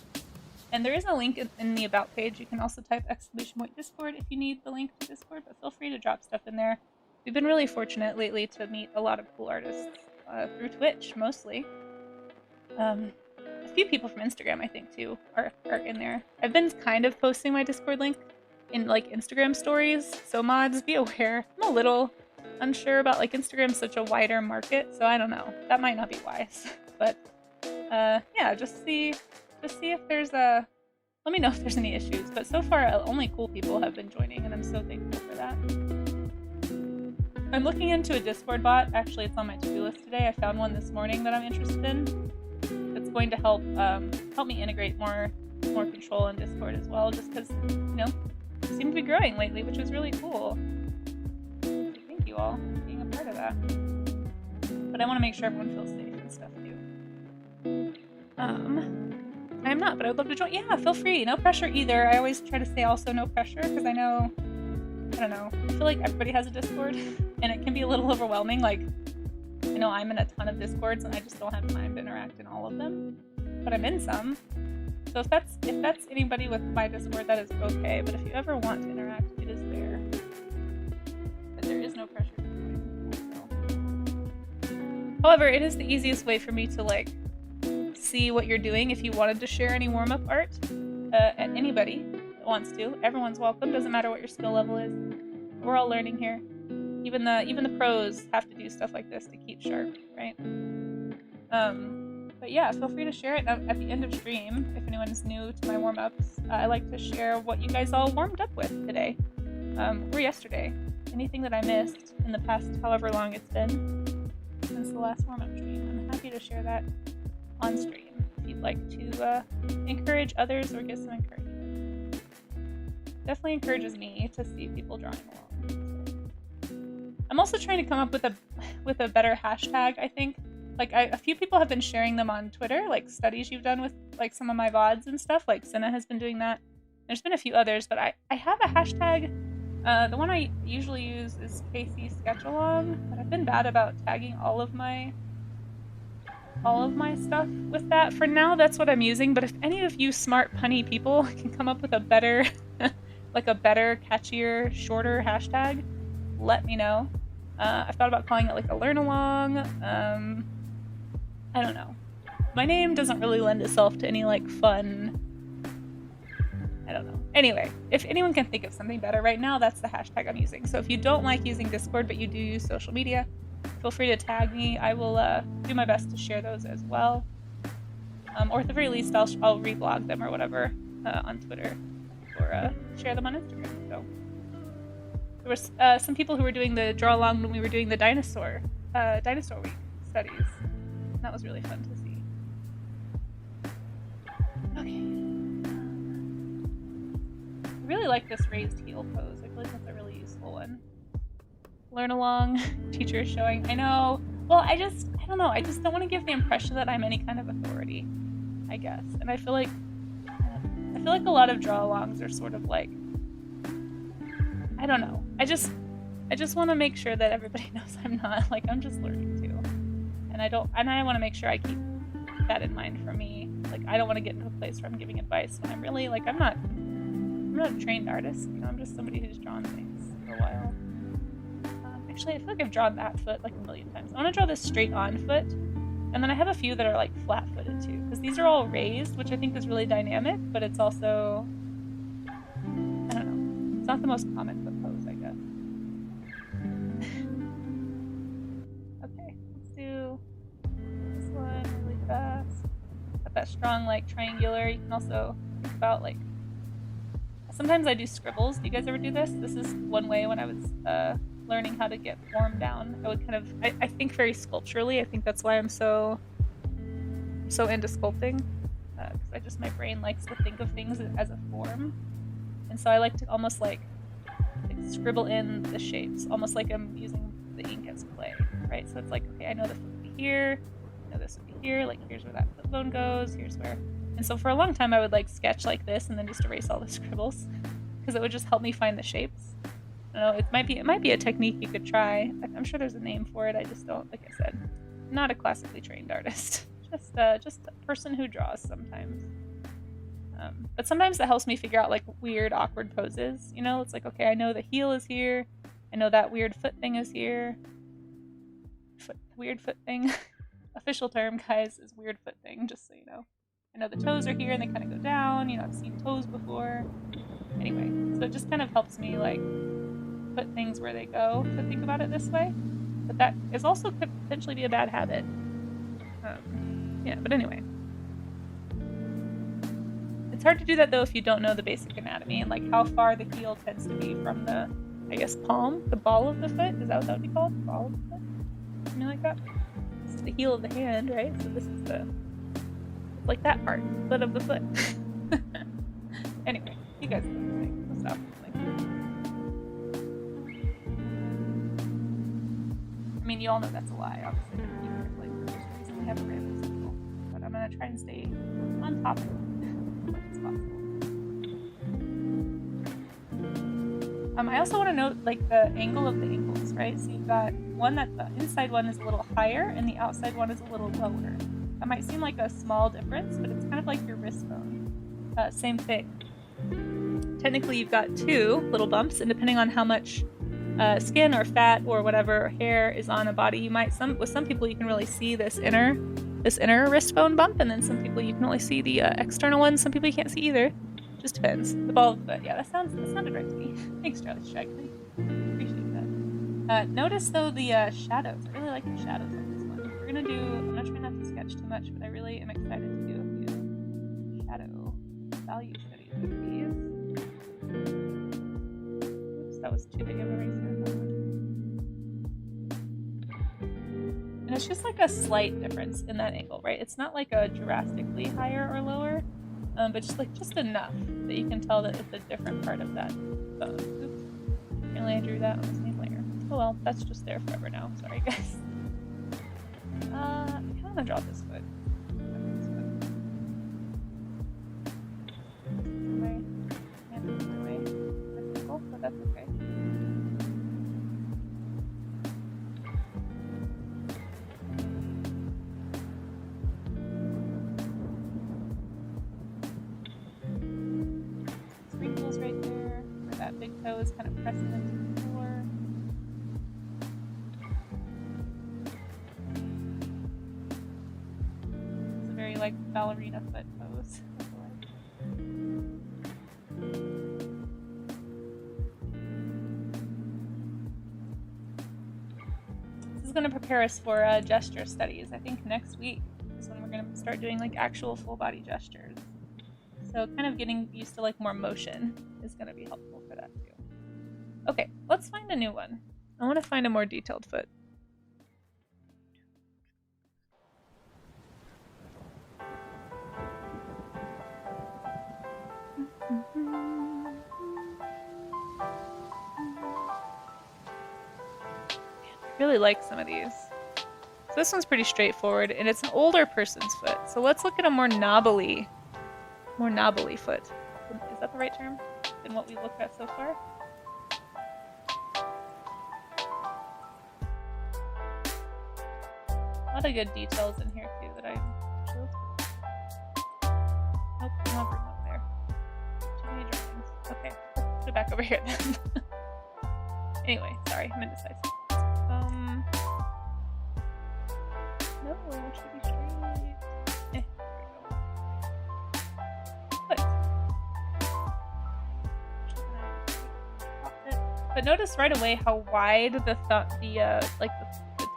And there is a link in the About page. You can also type !Discord if you need the link to Discord, but feel free to drop stuff in there. We've been really fortunate lately to meet a lot of cool artists through Twitch, mostly. A few people from Instagram, I think, too, are in there. I've been kind of posting my Discord link in like Instagram stories, so mods, be aware. I'm a little unsure about like Instagram's such a wider market, so I don't know. That might not be wise, but yeah, just see if there's let me know if there's any issues. But so far, only cool people have been joining, and I'm so thankful for that. I'm looking into a Discord bot. Actually, it's on my to-do list today. I found one this morning that I'm interested in. It's going to help me integrate more control in Discord as well, just because, you know, we seem to be growing lately, which is really cool. Thank you all for being a part of that. But I want to make sure everyone feels safe and stuff too. I'm not, but I'd love to join. Yeah, feel free. No pressure either. I always try to say also no pressure, because I don't know. I feel like everybody has a Discord. and it can be a little overwhelming. Like, I know I'm in a ton of Discords and I just don't have time to interact in all of them, but I'm in some. So if that's anybody with my Discord, that is okay. But if you ever want to interact, it is there. But there is no pressure to join. So. However, it is the easiest way for me to like see what you're doing. If you wanted to share any warm-up art, anybody that wants to, everyone's welcome. Doesn't matter what your skill level is. We're all learning here. Even the pros have to do stuff like this to keep sharp, right? But yeah, feel free to share it at the end of stream if anyone is new to my warm-ups. I like to share what you guys all warmed up with today, or yesterday. Anything that I missed in the past however long it's been since the last warm-up stream. I'm happy to share that on stream if you'd like to encourage others or get some encouragement. Definitely encourages me to see people drawing along. I'm also trying to come up with a better hashtag, I think. Like, a few people have been sharing them on Twitter, like studies you've done with like some of my VODs and stuff. Like Senna has been doing that. There's been a few others, but I have a hashtag. The one I usually use is KC Sketchalong, but I've been bad about tagging all of my stuff with that. For now, that's what I'm using, but if any of you smart punny people can come up with a better, like a better, catchier, shorter hashtag, let me know. I've thought about calling it like a learn along. I don't know. My name doesn't really lend itself to any like fun, I don't know. Anyway, if anyone can think of something better right now, that's the hashtag I'm using. So if you don't like using Discord, but you do use social media, feel free to tag me. I will do my best to share those as well. Or at the very least, I'll reblog them or whatever on Twitter or share them on Instagram. So there was some people who were doing the draw along when we were doing the dinosaur week studies. That was really fun to see. Okay. I really like this raised heel pose. I feel like that's a really useful one. Learn along, teacher is showing. I know. Well, I don't know. I just don't want to give the impression that I'm any kind of authority, I guess. And I feel like a lot of draw alongs are sort of like, I don't know. I just want to make sure that everybody knows I'm not, like, I'm just learning too. And I want to make sure I keep that in mind for me. Like, I don't want to get into a place where I'm giving advice when I'm really, like, I'm not a trained artist. You know, I'm just somebody who's drawn things for a while. Actually, I feel like I've drawn that foot like a million times. I want to draw this straight on foot. And then I have a few that are like flat footed too. Because these are all raised, which I think is really dynamic, but it's also, I don't know. It's not the most common foot pose, I guess. Okay, let's do this one really fast. Got that strong, like, triangular. You can also think about, like, sometimes I do scribbles. Do you guys ever do this? This is one way when I was learning how to get form down. I would kind of, I think very sculpturally. I think that's why I'm so into sculpting. Because my brain likes to think of things as a form. And so I like to almost like scribble in the shapes, almost like I'm using the ink as clay, right? So it's like, okay, I know this would be here, I know this would be here, like here's where that foot bone goes, here's where. And so for a long time I would like sketch like this and then just erase all the scribbles because it would just help me find the shapes. I don't know, it might be a technique you could try. I'm sure there's a name for it. I just don't, like I said, not a classically trained artist. Just a person who draws sometimes. But sometimes that helps me figure out like weird, awkward poses. You know, it's like, okay, I know the heel is here. I know that weird foot thing is here. Weird foot thing. Official term, guys, is weird foot thing, just so you know. I know the toes are here and they kind of go down. You know, I've seen toes before. Anyway, so it just kind of helps me like put things where they go to think about it this way. But that is also could potentially be a bad habit. Yeah, but anyway. It's hard to do that though if you don't know the basic anatomy and like how far the heel tends to be from the, I guess, palm, the ball of the foot. Is that what that would be called? The ball of the foot? Something like that. This is the heel of the hand, right? So this is the, like that part, foot of the foot. Anyway, you guys know what I'm saying. We'll stop. I mean, you all know that's a lie, obviously. I have a random circle, but I'm gonna try and stay on top of it as much as possible. I also want to note like the angle of the ankles, right? right? So you've got one that the inside one is a little higher and the outside one is a little lower. That might seem like a small difference, but it's kind of like your wrist bone. Same thing. Technically, you've got two little bumps, and depending on how much skin or fat or whatever hair is on a body, you might with some people you can really see this inner wrist bone bump, and then some people you can only see the external one. Some people you can't see either. Just depends. The ball of the foot. Yeah, that sounded right to me. Thanks, Charlie Stragman. Appreciate that. Notice though the shadows. I really like the shadows on this one. I'm gonna try not to sketch too much, but I really am excited to do a few shadow value studies with these. Oops, that was too big of a eraser. And it's just like a slight difference in that angle, right? It's not like a drastically higher or lower, but just enough that you can tell that it's a different part of that bone. Oops. Apparently I drew that on the same layer. Oh well, that's just there forever now. Sorry, guys. I kind of want to draw this foot. My hand is in my way. That's cool, but that's okay. Sprinkles right there, where that big toe is kind of pressing into the floor. Like ballerina foot pose. This is going to prepare us for gesture studies. I think next week is when we're going to start doing like actual full body gestures. So kind of getting used to like more motion is going to be helpful for that too. Okay, let's find a new one. I want to find a more detailed foot. Really like some of these. So this one's pretty straightforward, and it's an older person's foot. So let's look at a more knobbly foot. Is that the right term? Than what we looked at so far? A lot of good details in here too that I showed. Nope, no room over there. Too many drawings. Okay, let's put it back over here then. Anyway, sorry, I'm indecisive. No, it should be straight. There we go. Good. But notice right away how wide the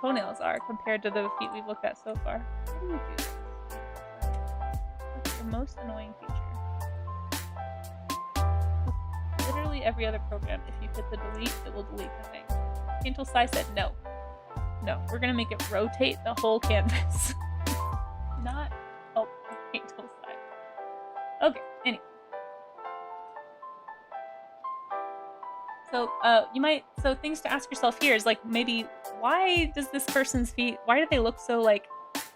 toenails are compared to the feet we've looked at so far. How do you do this? That's your most annoying feature. Literally every other program, if you hit the delete, it will delete the thing. Until Sai said no. No, we're gonna make it rotate the whole canvas. Not help Paintil Sai. Okay, anyway. So things to ask yourself here is like maybe why does this person's feet, why do they look so like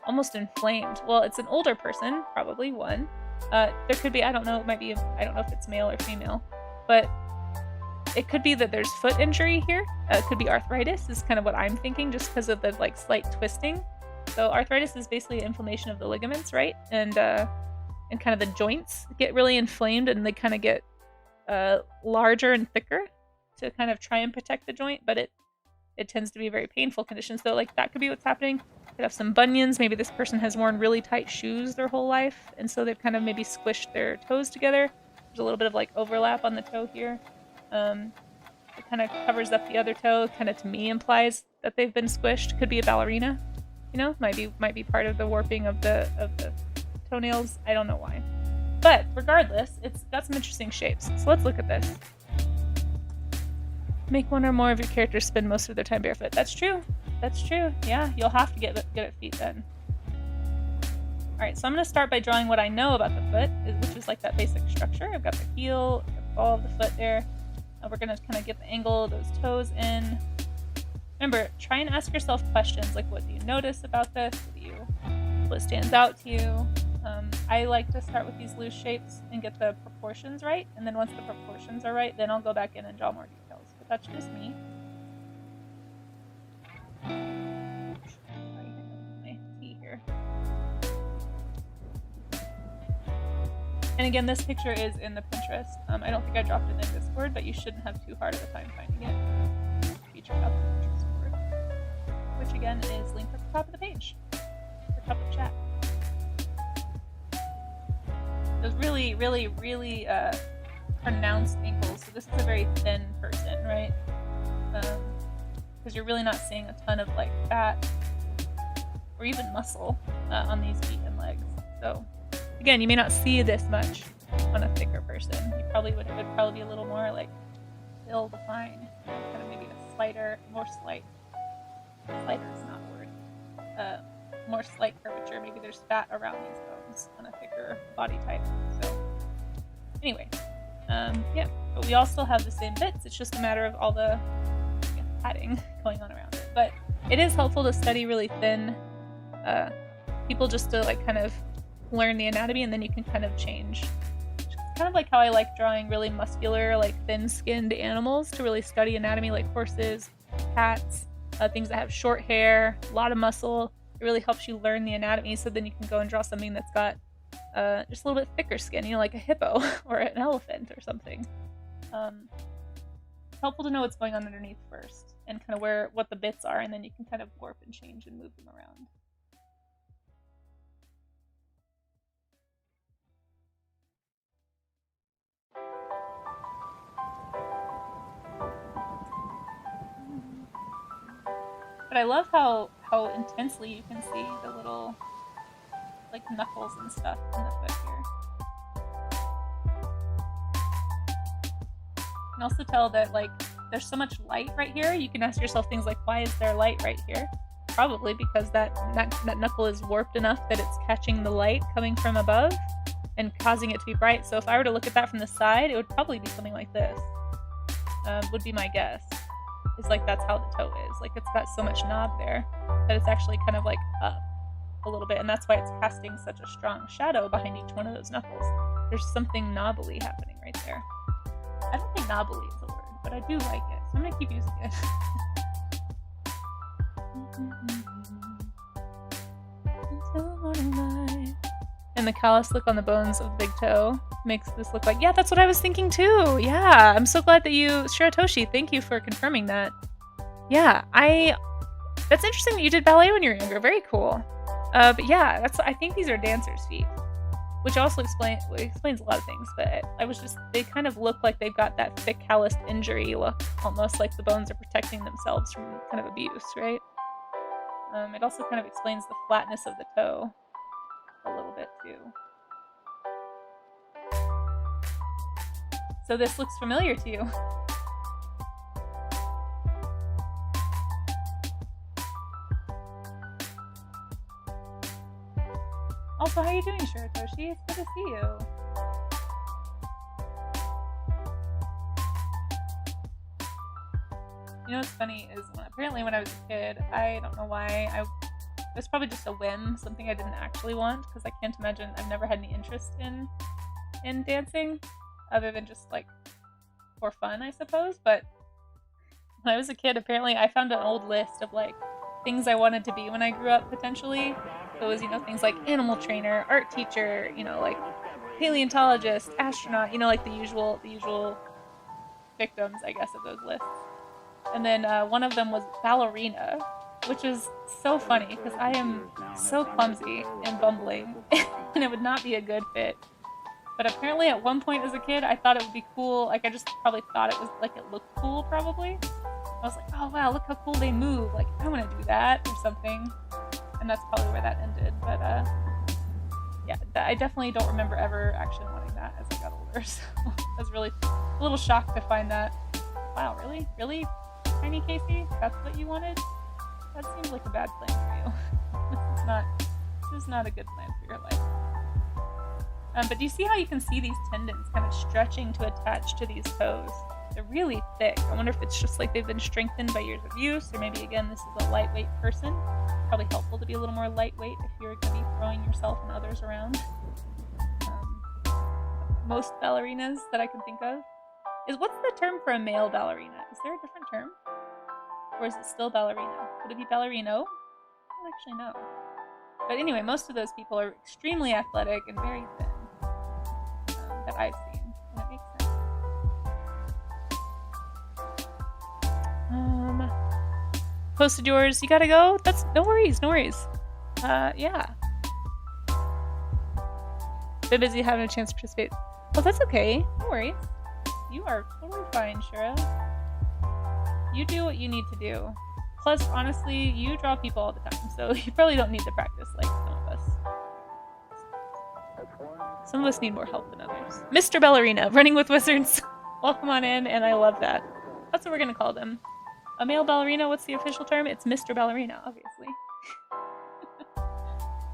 almost inflamed? Well, it's an older person, probably one. There could be, I don't know, I don't know if it's male or female, but it could be that there's foot injury here. It could be arthritis is kind of what I'm thinking just because of the like slight twisting. So arthritis is basically inflammation of the ligaments, right? And kind of the joints get really inflamed and they kind of get larger and thicker to kind of try and protect the joint, but it tends to be a very painful condition. So like that could be what's happening. Could have some bunions. Maybe this person has worn really tight shoes their whole life, and so they've kind of maybe squished their toes together. There's a little bit of like overlap on the toe here. It kind of covers up the other toe. Kind of to me implies that they've been squished. Could be a ballerina, you know, might be part of the warping of the toenails. I don't know why, but regardless, it's got some interesting shapes. So let's look at this. Make one or more of your characters spend most of their time barefoot. That's true. That's true. Yeah, you'll have to get good at feet then. All right, so I'm going to start by drawing what I know about the foot, which is like that basic structure. I've got the heel, I've got the ball of the foot there. We're going to kind of get the angle of those toes in. Remember, try and ask yourself questions like, what do you notice about this? What stands out to you? I like to start with these loose shapes and get the proportions right. And then once the proportions are right, then I'll go back in and draw more details. But that's just me. And again, this picture is in the Pinterest. I don't think I dropped it in Discord, but you shouldn't have too hard of a time finding it. It's featured out the Pinterest board, which again is linked at the top of the page, the top of chat. Those really, really, really pronounced ankles. So this is a very thin person, right? Because you're really not seeing a ton of like fat or even muscle on these feet and legs. So again, you may not see this much on a thicker person. You probably would be a little more like ill defined, kind of maybe a slighter is not a word. More slight curvature. Maybe there's fat around these bones on a thicker body type. So anyway, yeah, but we all still have the same bits. It's just a matter of all the padding going on around it. But it is helpful to study really thin people just to like kind of learn the anatomy, and then you can kind of change. It's kind of like how I like drawing really muscular, like thin-skinned animals to really study anatomy, like horses, cats, things that have short hair, a lot of muscle. It really helps you learn the anatomy, so then you can go and draw something that's got just a little bit thicker skin, you know, like a hippo or an elephant or something. It's helpful to know what's going on underneath first, and kind of what the bits are, and then you can kind of warp and change and move them around. But I love how intensely you can see the little like knuckles and stuff in the foot here. You can also tell that like there's so much light right here. You can ask yourself things like, why is there light right here? Probably because that knuckle is warped enough that it's catching the light coming from above and causing it to be bright. So if I were to look at that from the side, it would probably be something like this. Would be my guess. It's like that's how the toe is. Like it's got so much knob there that it's actually kind of like up a little bit, and that's why it's casting such a strong shadow behind each one of those knuckles. There's something knobbly happening right there. I don't think knobbly is a word, but I do like it, so I'm gonna keep using it. And the callous look on the bones of the big toe makes this look like, yeah, that's what I was thinking too. Yeah, I'm so glad that Shiratoshi, thank you for confirming that. Yeah, that's interesting that you did ballet when you were younger. Very cool. But yeah, I think these are dancers' feet, which also explains a lot of things, but they kind of look like they've got that thick calloused injury look, almost like the bones are protecting themselves from kind of abuse, right? It also kind of explains the flatness of the toe a little bit too. So this looks familiar to you. Also, how are you doing, Shiratoshi? It's good to see you. You know what's funny is apparently when I was a kid, I don't know why, it was probably just a whim, something I didn't actually want, because I can't imagine, I've never had any interest in dancing, other than just like for fun, I suppose. But when I was a kid, apparently I found an old list of like things I wanted to be when I grew up potentially. So it was, things like animal trainer, art teacher, like paleontologist, astronaut, like the usual victims, I guess, of those lists. And then one of them was ballerina, which is so funny because I am so clumsy and bumbling and it would not be a good fit. But apparently at one point as a kid, I thought it would be cool. Like I just probably thought it was like it looked cool probably. I was like, oh wow, look how cool they move. Like I want to do that or something. And that's probably where that ended. But yeah, I definitely don't remember ever actually wanting that as I got older. So I was really a little shocked to find that. Wow, really? Really? Tiny Casey? That's what you wanted? That seems like a bad plan for you. This is not a good plan for your life. But do you see how you can see these tendons kind of stretching to attach to these toes? They're really thick. I wonder if it's just like they've been strengthened by years of use, or maybe again this is a lightweight person. Probably helpful to be a little more lightweight if you're going to be throwing yourself and others around. Most ballerinas that I can think of what's the term for a male ballerina? Is there a different term? Or is it still ballerina? Would it be ballerino? I don't actually know. But anyway, most of those people are extremely athletic and very thin. I've seen. And it makes sense. Posted yours. You gotta go? That's no worries, no worries. Yeah. Been busy having a chance to participate. Oh, that's okay. No worries. You are totally fine, Shira. You do what you need to do. Plus, honestly, you draw people all the time, so you probably don't need to practice like some of us. Some of us need more help than others. Mr. Ballerina, running with wizards. Welcome on in, and I love that. That's what we're gonna call them. A male ballerina, what's the official term? It's Mr. Ballerina, obviously.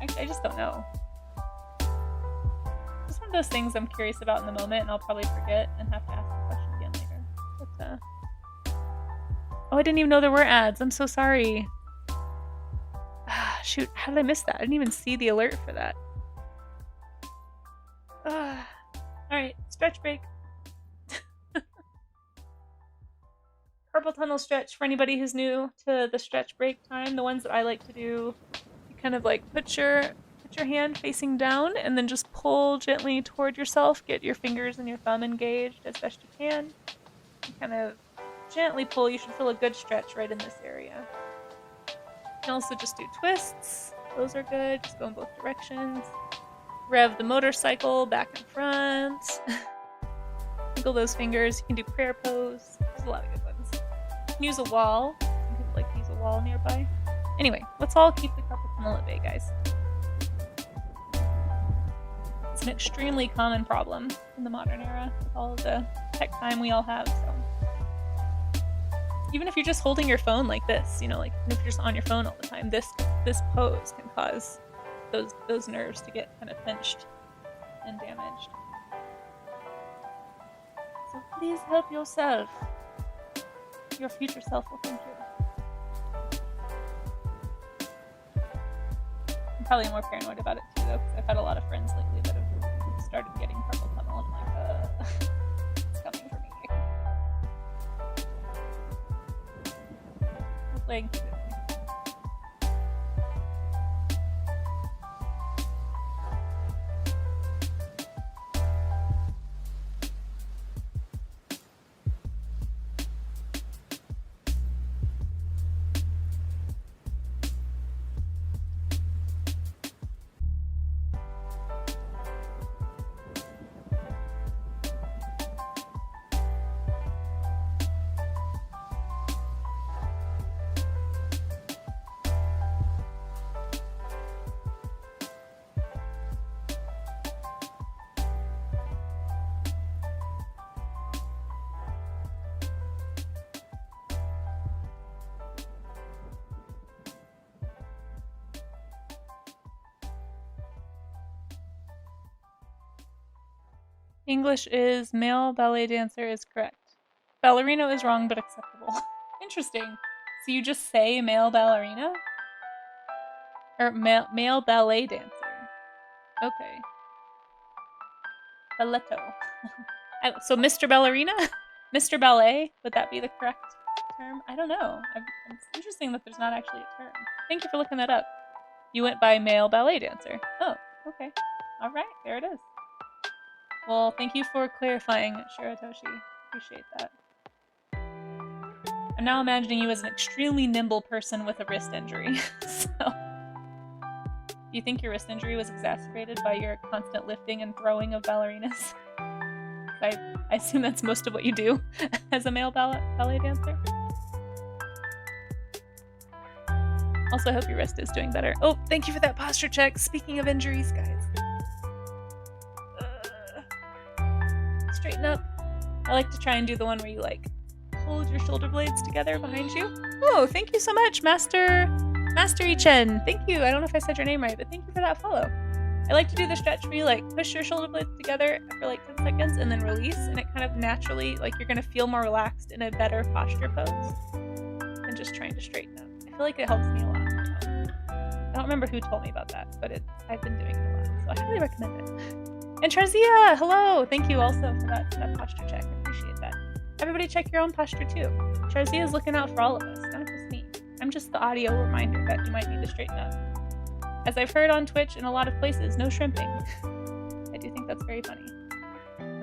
Actually, I just don't know. It's one of those things I'm curious about in the moment, and I'll probably forget and have to ask the question again later. But, oh, I didn't even know there were ads. I'm so sorry. Shoot, how did I miss that? I didn't even see the alert for that. Alright, stretch break. Purple tunnel stretch for anybody who's new to the stretch break time. The ones that I like to do, you kind of like put your hand facing down and then just pull gently toward yourself. Get your fingers and your thumb engaged as best you can. And kind of gently pull. You should feel a good stretch right in this area. You can also just do twists. Those are good. Just go in both directions. Rev the motorcycle back and front. Wiggle those fingers. You can do prayer pose. There's a lot of good ones. You can use a wall. Some people like to use a wall nearby. Anyway, let's all keep the carpal tunnel at bay, guys. It's an extremely common problem in the modern era with all of the tech time we all have, so. Even if you're just holding your phone like this, you know, like if you're just on your phone all the time, this pose can cause those nerves to get kind of pinched and damaged. So please help yourself. Your future self will thank you. I'm probably more paranoid about it too, though, because I've had a lot of friends lately that have started getting carpal tunnel, and I'm like, it's coming for me. Hopefully I can keep it. English is male ballet dancer is correct. Ballerino is wrong but acceptable. Interesting. So you just say male ballerina? Or male ballet dancer. Okay. Balletto. So Mr. Ballerina? Mr. Ballet? Would that be the correct term? I don't know. It's interesting that there's not actually a term. Thank you for looking that up. You went by male ballet dancer. Oh, okay. Alright, there it is. Well, thank you for clarifying, Shiratoshi. Appreciate that. I'm now imagining you as an extremely nimble person with a wrist injury. So, do you think your wrist injury was exacerbated by your constant lifting and throwing of ballerinas? I assume that's most of what you do as a male ballet dancer. Also, I hope your wrist is doing better. Oh, thank you for that posture check. Speaking of injuries, guys. Straighten up. I like to try and do the one where you like hold your shoulder blades together behind you. Oh, thank you so much, Master Ichen. Thank you. I don't know if I said your name right, but thank you for that follow. I like to do the stretch where you like push your shoulder blades together for like 10 seconds and then release, and it kind of naturally, like you're gonna feel more relaxed in a better posture pose than just trying to straighten up. I feel like it helps me a lot. I don't remember who told me about that, but I've been doing it a lot, so I highly recommend it. And Trazia, hello! Thank you also for that posture check. I appreciate that. Everybody check your own posture too. Trazia is looking out for all of us, not just me. I'm just the audio reminder that you might need to straighten up. As I've heard on Twitch in a lot of places, no shrimping. I do think that's very funny.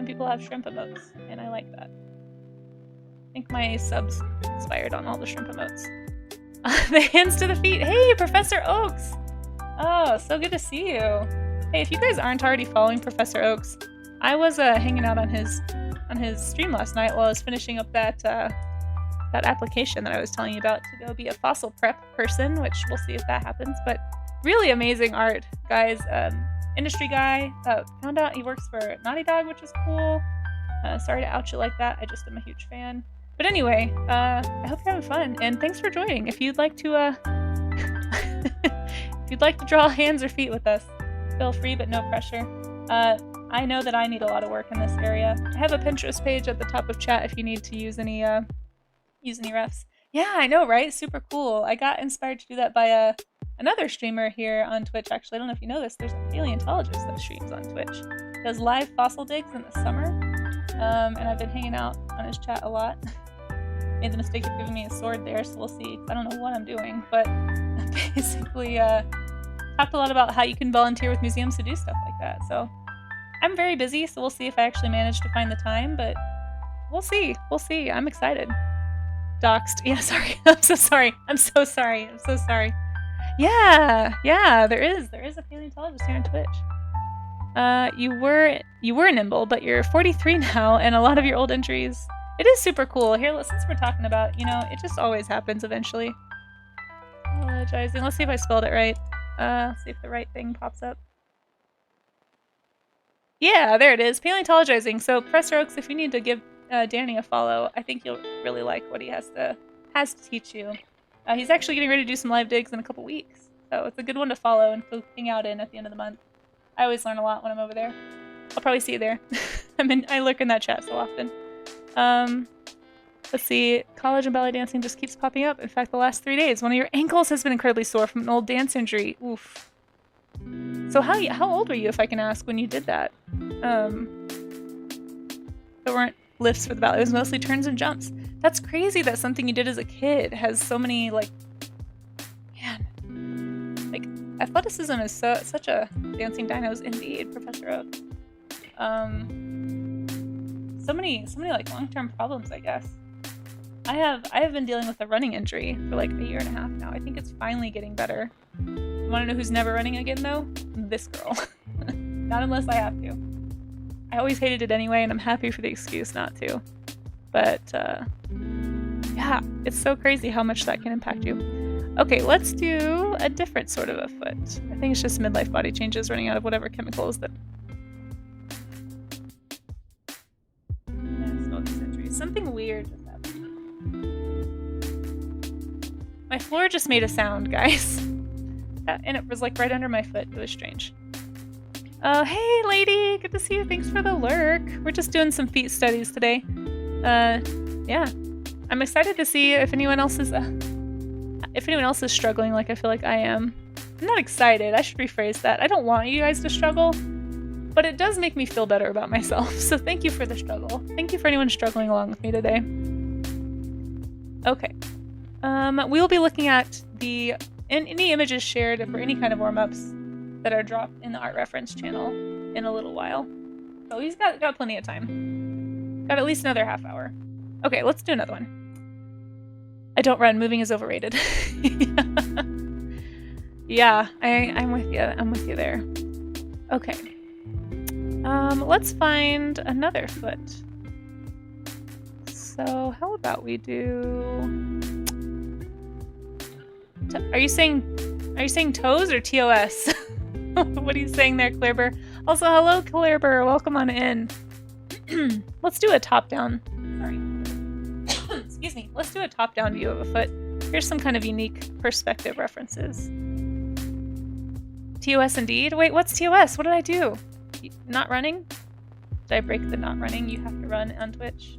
when people have shrimp emotes, and I like that. I think my subs expired on all the shrimp emotes. The hands to the feet. Hey, Professor Oaks! Oh, so good to see you. Hey, if you guys aren't already following Professor Oaks, I was hanging out on his stream last night while I was finishing up that application that I was telling you about to go be a fossil prep person, which we'll see if that happens. But really amazing art, guys. Industry guy. Found out he works for Naughty Dog, which is cool. Sorry to ouch you like that. I just am a huge fan. But anyway, I hope you're having fun, and thanks for joining. If you'd like to, if you'd like to draw hands or feet with us, feel free, but no pressure. I know that I need a lot of work in this area. I have a Pinterest page at the top of chat if you need to use any refs. Yeah, I know, right? Super cool. I got inspired to do that by another streamer here on Twitch. Actually, I don't know if you know this. There's a paleontologist that streams on Twitch. Does live fossil digs in the summer, and I've been hanging out on his chat a lot. Made the mistake of giving me a sword there, so we'll see. I don't know what I'm doing, but basically talked a lot about how you can volunteer with museums to do stuff like that. So I'm very busy, so we'll see if I actually manage to find the time, but we'll see. We'll see. I'm excited. Doxed. Yeah, sorry. I'm so sorry. I'm so sorry. I'm so sorry. Yeah, there is a paleontologist here on Twitch. You were nimble, but you're 43 now, and a lot of your old entries. It is super cool. Here, since we're talking about, it just always happens eventually. Apologizing. Let's see if I spelled it right. See if the right thing pops up. Yeah, there it is. Paleontologizing. So, Professor Oaks, if you need to give Danny a follow, I think you'll really like what he has to teach you. He's actually getting ready to do some live digs in a couple weeks, so it's a good one to follow and hang out in at the end of the month. I always learn a lot when I'm over there. I'll probably see you there. I lurk in that chat so often. Let's see. College and ballet dancing just keeps popping up. In fact, the last 3 days, one of your ankles has been incredibly sore from an old dance injury. Oof. So how old were you, if I can ask, when you did that? There weren't lifts for the ballet. It was mostly turns and jumps. That's crazy that something you did as a kid has so many, athleticism is such a dancing dinos indeed, Professor Oak. So many long-term problems, I guess. I have been dealing with a running injury for a year and a half now. I think it's finally getting better. You want to know who's never running again though? This girl. Not unless I have to. I always hated it anyway, and I'm happy for the excuse not to. But yeah, it's so crazy how much that can impact you. Okay, let's do a different sort of a foot. I think it's just midlife body changes, running out of whatever chemicals that. Something weird just happened. My floor just made a sound, guys. And it was right under my foot. It was strange. Oh, hey, lady. Good to see you. Thanks for the lurk. We're just doing some feet studies today. Yeah. I'm excited to see if anyone else is struggling like I feel like I am. I'm not excited. I should rephrase that. I don't want you guys to struggle, but it does make me feel better about myself. So thank you for the struggle. Thank you for anyone struggling along with me today. Okay. We will be looking at any images shared for any kind of warm-ups that are dropped in the art reference channel in a little while. So he's got plenty of time. Got at least another half hour. Okay, let's do another one. I don't run. Moving is overrated. Yeah, I'm with you. I'm with you there. Okay. Let's find another foot. So how about we do? Are you saying toes or TOS? What are you saying there, Clairber? Also, hello, Clairber. Welcome on in. Let's do a top-down. Sorry. Excuse me. Let's do a top-down view of a foot. Here's some kind of unique perspective references. TOS indeed. Wait, what's TOS? What did I do? Not running? Did I break the not running? You have to run on Twitch.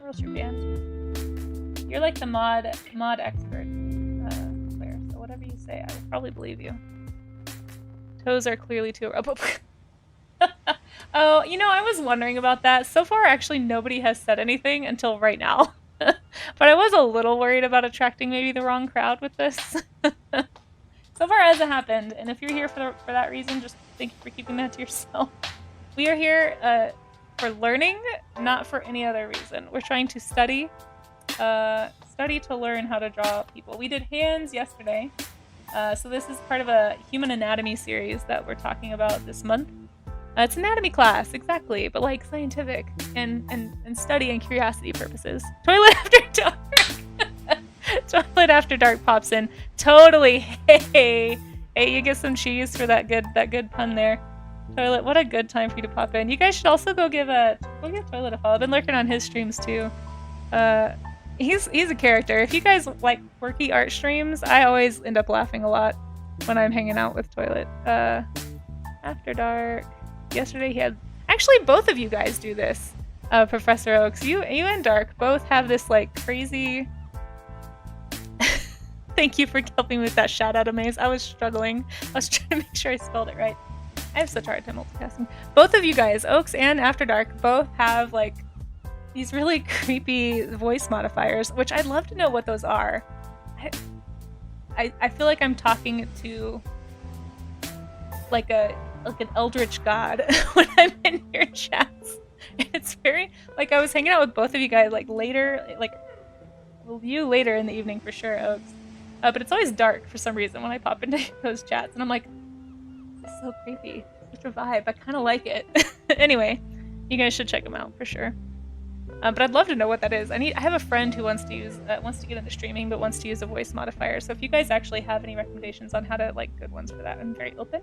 Or else you're banned. You're like the mod expert, Claire. So whatever you say, I will probably believe you. Toes are clearly too... Oh, I was wondering about that. So far, actually, nobody has said anything until right now. But I was a little worried about attracting maybe the wrong crowd with this. So far, it hasn't happened. And if you're here for that reason, just thank you for keeping that to yourself. We are here for learning, not for any other reason. We're trying to study to learn how to draw people. We did hands yesterday. So this is part of a human anatomy series that we're talking about this month. It's anatomy class, exactly, but like scientific and study and curiosity purposes. Toilet after dark. Toilet after dark pops in. Totally. Hey, you get some cheese for that good pun there. Toilet, what a good time for you to pop in. You guys should also go give Toilet a follow. I've been lurking on his streams too. He's a character. If you guys like quirky art streams, I always end up laughing a lot when I'm hanging out with Toilet. After dark. Yesterday he had... Actually, both of you guys do this. Professor Oaks, you and Dark both have this like crazy... Thank you for helping me with that shout out, Amaze. I was struggling. I was trying to make sure I spelled it right. I have such a hard time multitasking. Both of you guys, Oaks and After Dark, both have like these really creepy voice modifiers, which I'd love to know what those are. I feel like I'm talking to like an eldritch god when I'm in your chats. It's very like I was hanging out with both of you guys like later, like you later in the evening for sure, Oaks. But it's always dark for some reason when I pop into those chats, and I'm like, this is so creepy. Such a vibe. I kind of like it. Anyway, you guys should check them out for sure. But I'd love to know what that is. I have a friend who wants to get into streaming, but wants to use a voice modifier. So if you guys actually have any recommendations on how to like good ones for that, I'm very open.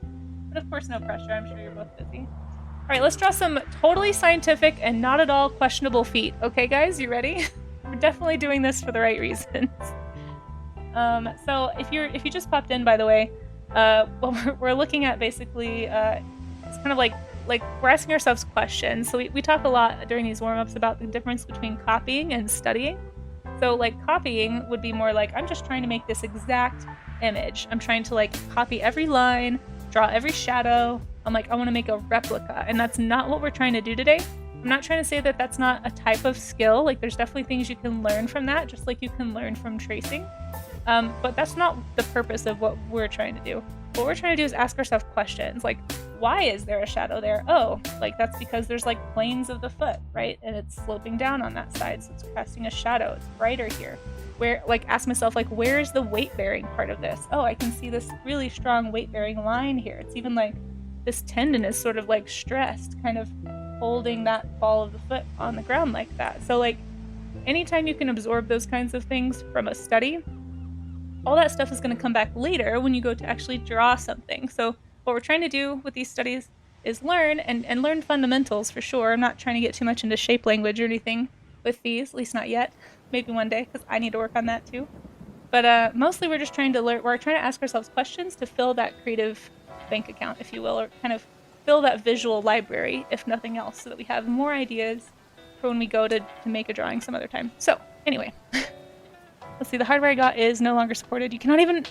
But of course, no pressure. I'm sure you're both busy. All right, let's draw some totally scientific and not at all questionable feet. Okay, guys, you ready? We're definitely doing this for the right reasons. So if you just popped in, by the way, what we're looking at basically, it's kind of like we're asking ourselves questions. So we talk a lot during these warm-ups about the difference between copying and studying. So like copying would be more like, I'm just trying to make this exact image. I'm trying to like copy every line, draw every shadow. I'm like, I want to make a replica. And that's not what we're trying to do today. I'm not trying to say that that's not a type of skill. Like there's definitely things you can learn from that, just like you can learn from tracing. But that's not the purpose of what we're trying to do. What we're trying to do is ask ourselves questions like, why is there a shadow there? Oh, like that's because there's like planes of the foot, right? And it's sloping down on that side, so it's casting a shadow. It's brighter here. Where, like, ask myself, like, where's the weight-bearing part of this? Oh, I can see this really strong weight-bearing line here. It's even like this tendon is sort of like stressed, kind of holding that ball of the foot on the ground like that. So like anytime you can absorb those kinds of things from a study, all that stuff is going to come back later when you go to actually draw something. So what we're trying to do with these studies is learn and learn fundamentals for sure. I'm not trying to get too much into shape language or anything with these, at least not yet. Maybe one day, because I need to work on that too. But mostly we're just trying to learn. We're trying to ask ourselves questions to fill that creative bank account, if you will, or kind of fill that visual library, if nothing else, so that we have more ideas for when we go to make a drawing some other time. So anyway. Let's see, the hardware I got is no longer supported. You cannot even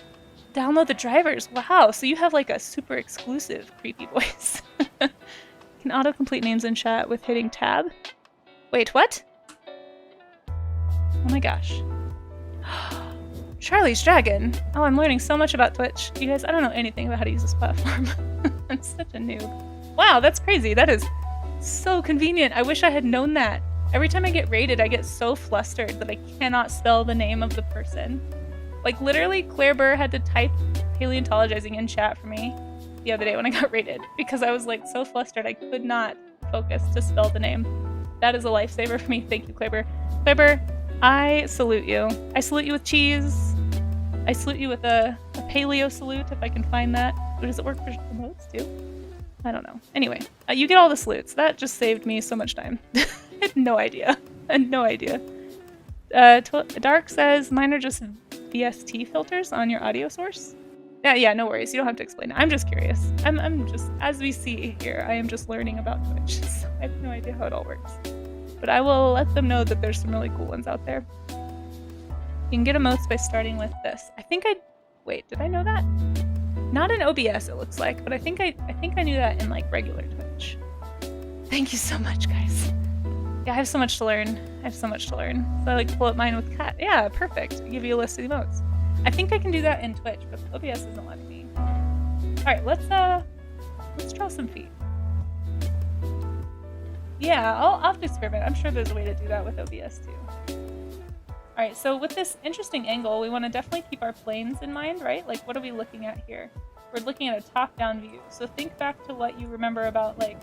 download the drivers. Wow, so you have like a super exclusive creepy voice. Can autocomplete names in chat with hitting tab. Wait, what? Oh my gosh. Charlie's Dragon. Oh, I'm learning so much about Twitch. You guys, I don't know anything about how to use this platform. I'm such a noob. Wow, that's crazy. That is so convenient. I wish I had known that. Every time I get raided, I get so flustered that I cannot spell the name of the person. Like, literally, Claire Burr had to type paleontologizing in chat for me the other day when I got raided, because I was, like, so flustered I could not focus to spell the name. That is a lifesaver for me. Thank you, Claire Burr. Claire Burr, I salute you. I salute you with cheese. I salute you with a paleo salute, if I can find that. Or does it work for emotes, too? I don't know. Anyway, you get all the salutes. That just saved me so much time. I had no idea. I had no idea. Dark says, mine are just VST filters on your audio source. Yeah, no worries. You don't have to explain it. I'm just curious. I'm just, as we see here, I am just learning about Twitch. So I have no idea how it all works. But I will let them know that there's some really cool ones out there. You can get emotes by starting with this. Wait, did I know that? Not in OBS, it looks like, but I think I knew that in like regular Twitch. Thank you so much, guys. Yeah, I have so much to learn. So I like pull up mine with cat. Yeah, perfect. Give you a list of emotes. I think I can do that in Twitch, but OBS isn't letting me. All right, let's draw some feet. Yeah, I'll have to experiment. I'm sure there's a way to do that with OBS too. Alright, so with this interesting angle, we want to definitely keep our planes in mind, right? Like, what are we looking at here? We're looking at a top-down view. So think back to what you remember about, like,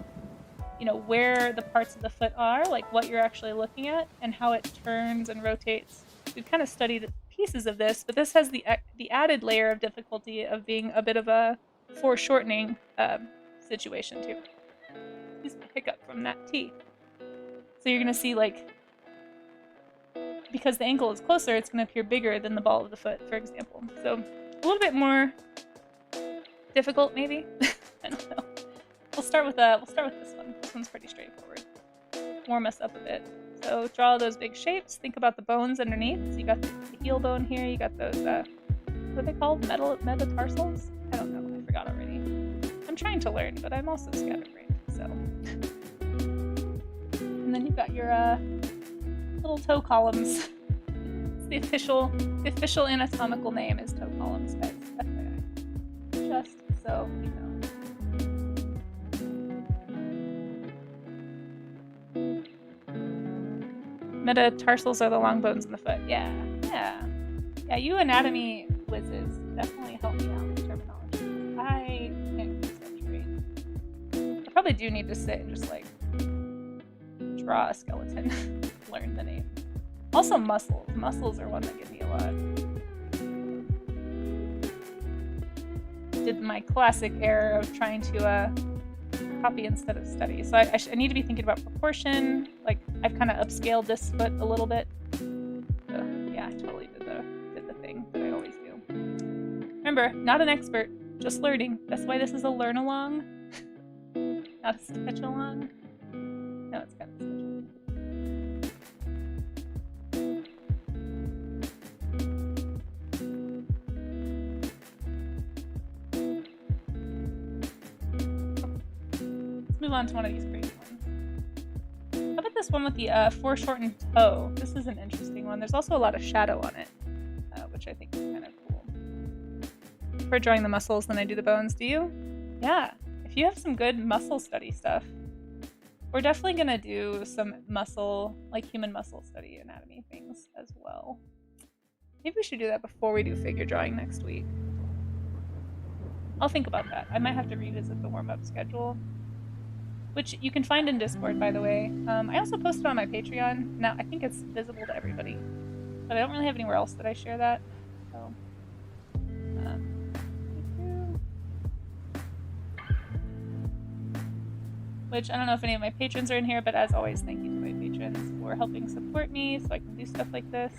you know, where the parts of the foot are, like what you're actually looking at, and how it turns and rotates. We've kind of studied pieces of this, but this has the added layer of difficulty of being a bit of a foreshortening situation too. Excuse me, hiccup from that tea. So you're gonna see, like, because the ankle is closer, it's gonna appear bigger than the ball of the foot, for example. So a little bit more difficult, maybe. I don't know. We'll start with this one. This one's pretty straightforward. Warm us up a bit. So draw those big shapes. Think about the bones underneath. So you got the heel bone here. You got those what are they called? Metatarsals? I don't know. I forgot already. I'm trying to learn, but I'm also scatterbrained. So, and then you've got your little toe columns. It's the official anatomical name is toe columns, guys. FYI. Just so you know. Metatarsals are the long bones in the foot. Yeah. You anatomy whizzes definitely help me out with terminology. I can't do such great. I probably do need to sit and just like draw a skeleton, learn the name. Also muscles. Muscles are one that give me a lot. Did my classic error of trying to copy instead of study. So I need to be thinking about proportion. Like, I've kind of upscaled this foot a little bit. So yeah, I totally did the thing that I always do. Remember, not an expert, just learning. That's why this is a learn along, not a sketch along. No, it's kind of sketch along. Move on to one of these crazy ones. How about this one with the foreshortened toe? This is an interesting one. There's also a lot of shadow on it, which I think is kind of cool. For drawing the muscles, then I do the bones. Do you? Yeah. If you have some good muscle study stuff, we're definitely gonna do some muscle, like human muscle study anatomy things as well. Maybe we should do that before we do figure drawing next week. I'll think about that. I might have to revisit the warm-up schedule, which you can find in Discord, by the way. I also posted on my Patreon. Now, I think it's visible to everybody, but I don't really have anywhere else that I share that. So, which I don't know if any of my patrons are in here, but as always, thank you to my patrons for helping support me so I can do stuff like this.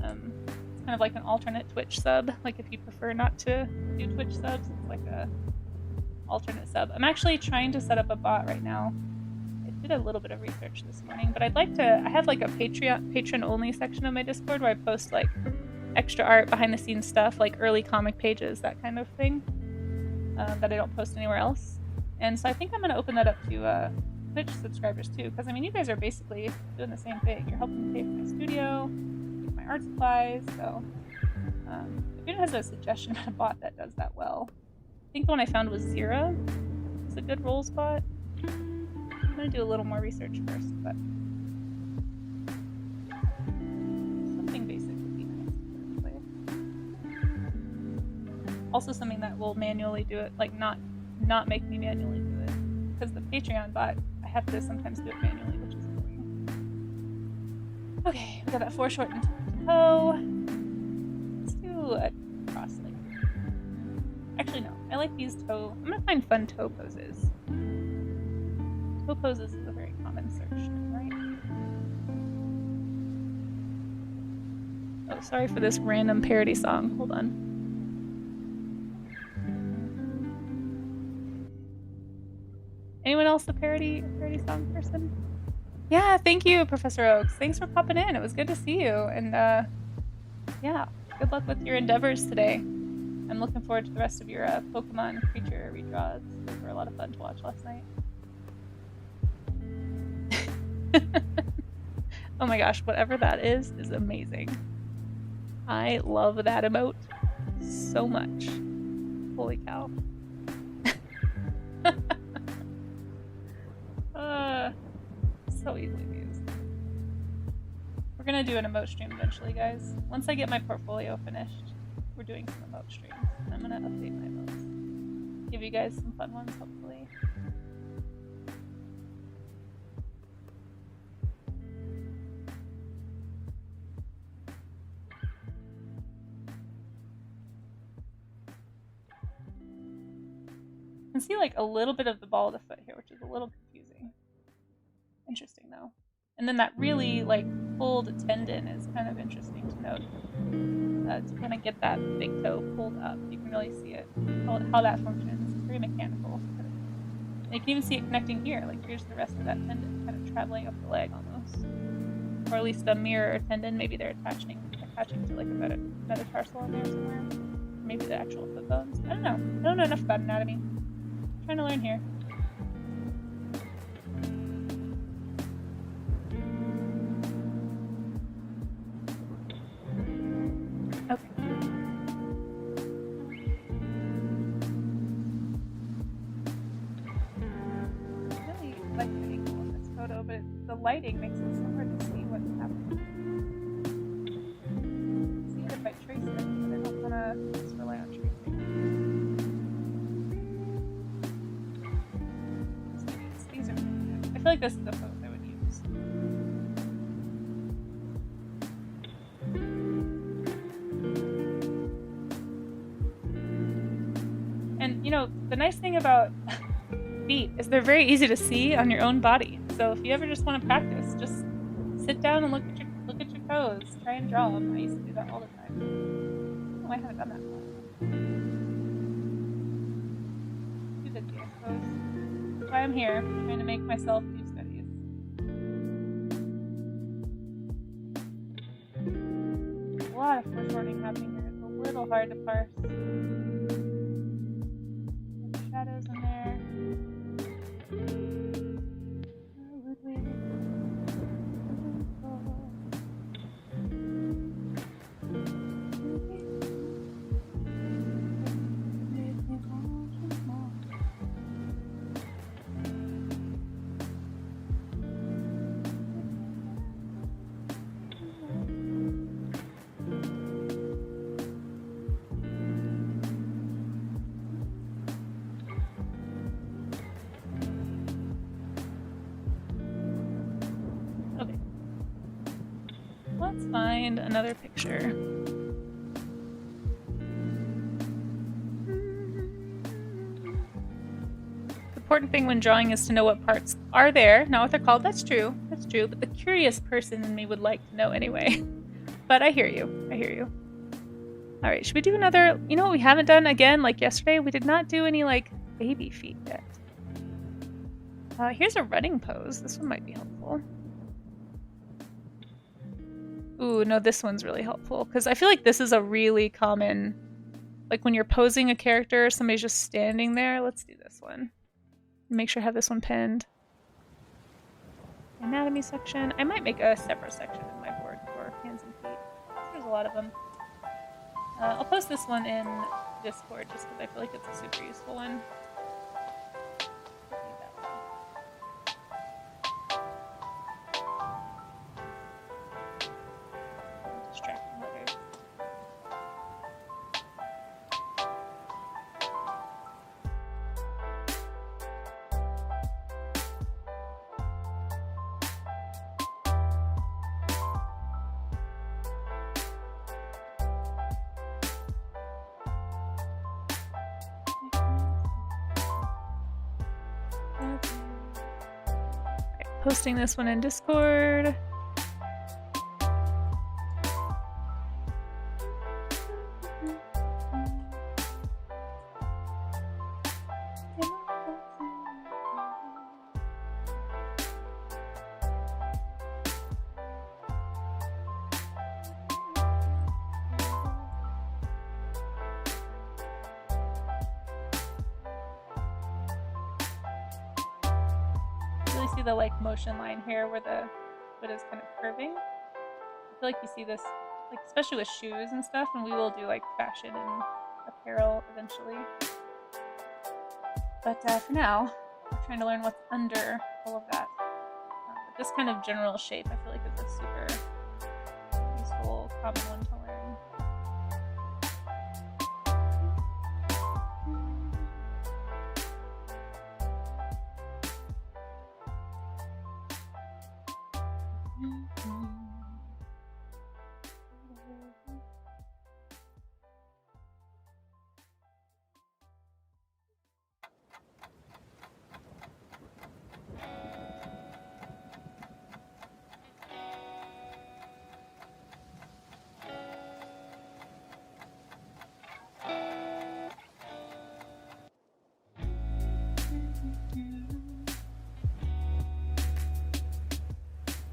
It's kind of like an alternate Twitch sub. Like, if you prefer not to do Twitch subs, it's like a alternate sub. I'm actually trying to set up a bot right now. I did a little bit of research this morning, but I'd like to, I have like a patron only section of my Discord where I post like extra art, behind the scenes stuff, like early comic pages, that kind of thing, that I don't post anywhere else. And so I think I'm going to open that up to Twitch subscribers too, because I mean, you guys are basically doing the same thing. You're helping me pay for my studio, my art supplies, so if anyone has a suggestion on a bot that does that well, I think the one I found was Zira. It's a good roll spot. I'm gonna do a little more research first, but something basic would be nice. Also something that will manually do it, like not make me manually do it. Because the Patreon bot, I have to sometimes do it manually, which is annoying. Okay, we got that foreshortened toe. Let's do a cross leg. Actually, no. I like these toe. I'm gonna find fun toe poses. Toe poses is a very common search term, right? Oh, sorry for this random parody song. Hold on. Anyone else a parody song person? Yeah, thank you, Professor Oaks. Thanks for popping in. It was good to see you. And yeah, good luck with your endeavors today. I'm looking forward to the rest of your Pokemon creature redraws. Those were a lot of fun to watch last night. Oh my gosh, whatever that is amazing. I love that emote so much. Holy cow. so easily used. We're gonna do an emote stream eventually, guys. Once I get my portfolio finished, we're doing some emote streams. And I'm gonna update my emotes. Give you guys some fun ones, hopefully. I can see like a little bit of the ball of the foot here, which is a little confusing. Interesting though. And then that really like pulled tendon is kind of interesting to note. To kind of get that big toe pulled up, you can really see it, how that functions. It's very mechanical. And you can even see it connecting here. Like here's the rest of that tendon kind of traveling up the leg almost, or at least a mirror tendon. Maybe they're attaching to like a metatarsal in there somewhere. Maybe the actual foot bones. I don't know. I don't know enough about anatomy. I'm trying to learn here. Okay. I really like the angle in this photo, but the lighting makes it so hard to see what's happening. See it if I trace it, but I don't want to just rely on tracing. These are pretty good. I feel like this is the pose I would use. And you know, the nice thing about feet is they're very easy to see on your own body. So if you ever just want to practice, just sit down and look at your toes. Try and draw them. I used to do that all the time. Oh, I haven't done that before. Too busy, I suppose. That's why I'm here, trying to make myself do studies. There's a lot of foreshortening happening here. It's a little hard to parse. Shadows in there. Let's find another picture. The important thing when drawing is to know what parts are there, not what they're called. That's true, but the curious person in me would like to know anyway. But I hear you, All right, should we do another, you know what we haven't done again, like yesterday? We did not do any like baby feet yet. Here's a running pose. This one might be helpful. Ooh, no, this one's really helpful because I feel like this is a really common, like when you're posing a character, somebody's just standing there. Let's do this one. Make sure I have this one pinned. Anatomy section. I might make a separate section in my board for hands and feet. There's a lot of them. I'll post this one in Discord just because I feel like it's a super useful one. Posting this one in Discord. See the like motion line here where the foot is kind of curving. I feel like you see this, like especially with shoes and stuff, and we will do like fashion and apparel eventually. But for now, we're trying to learn what's under all of that. this kind of general shape I feel like is a super useful common one to learn.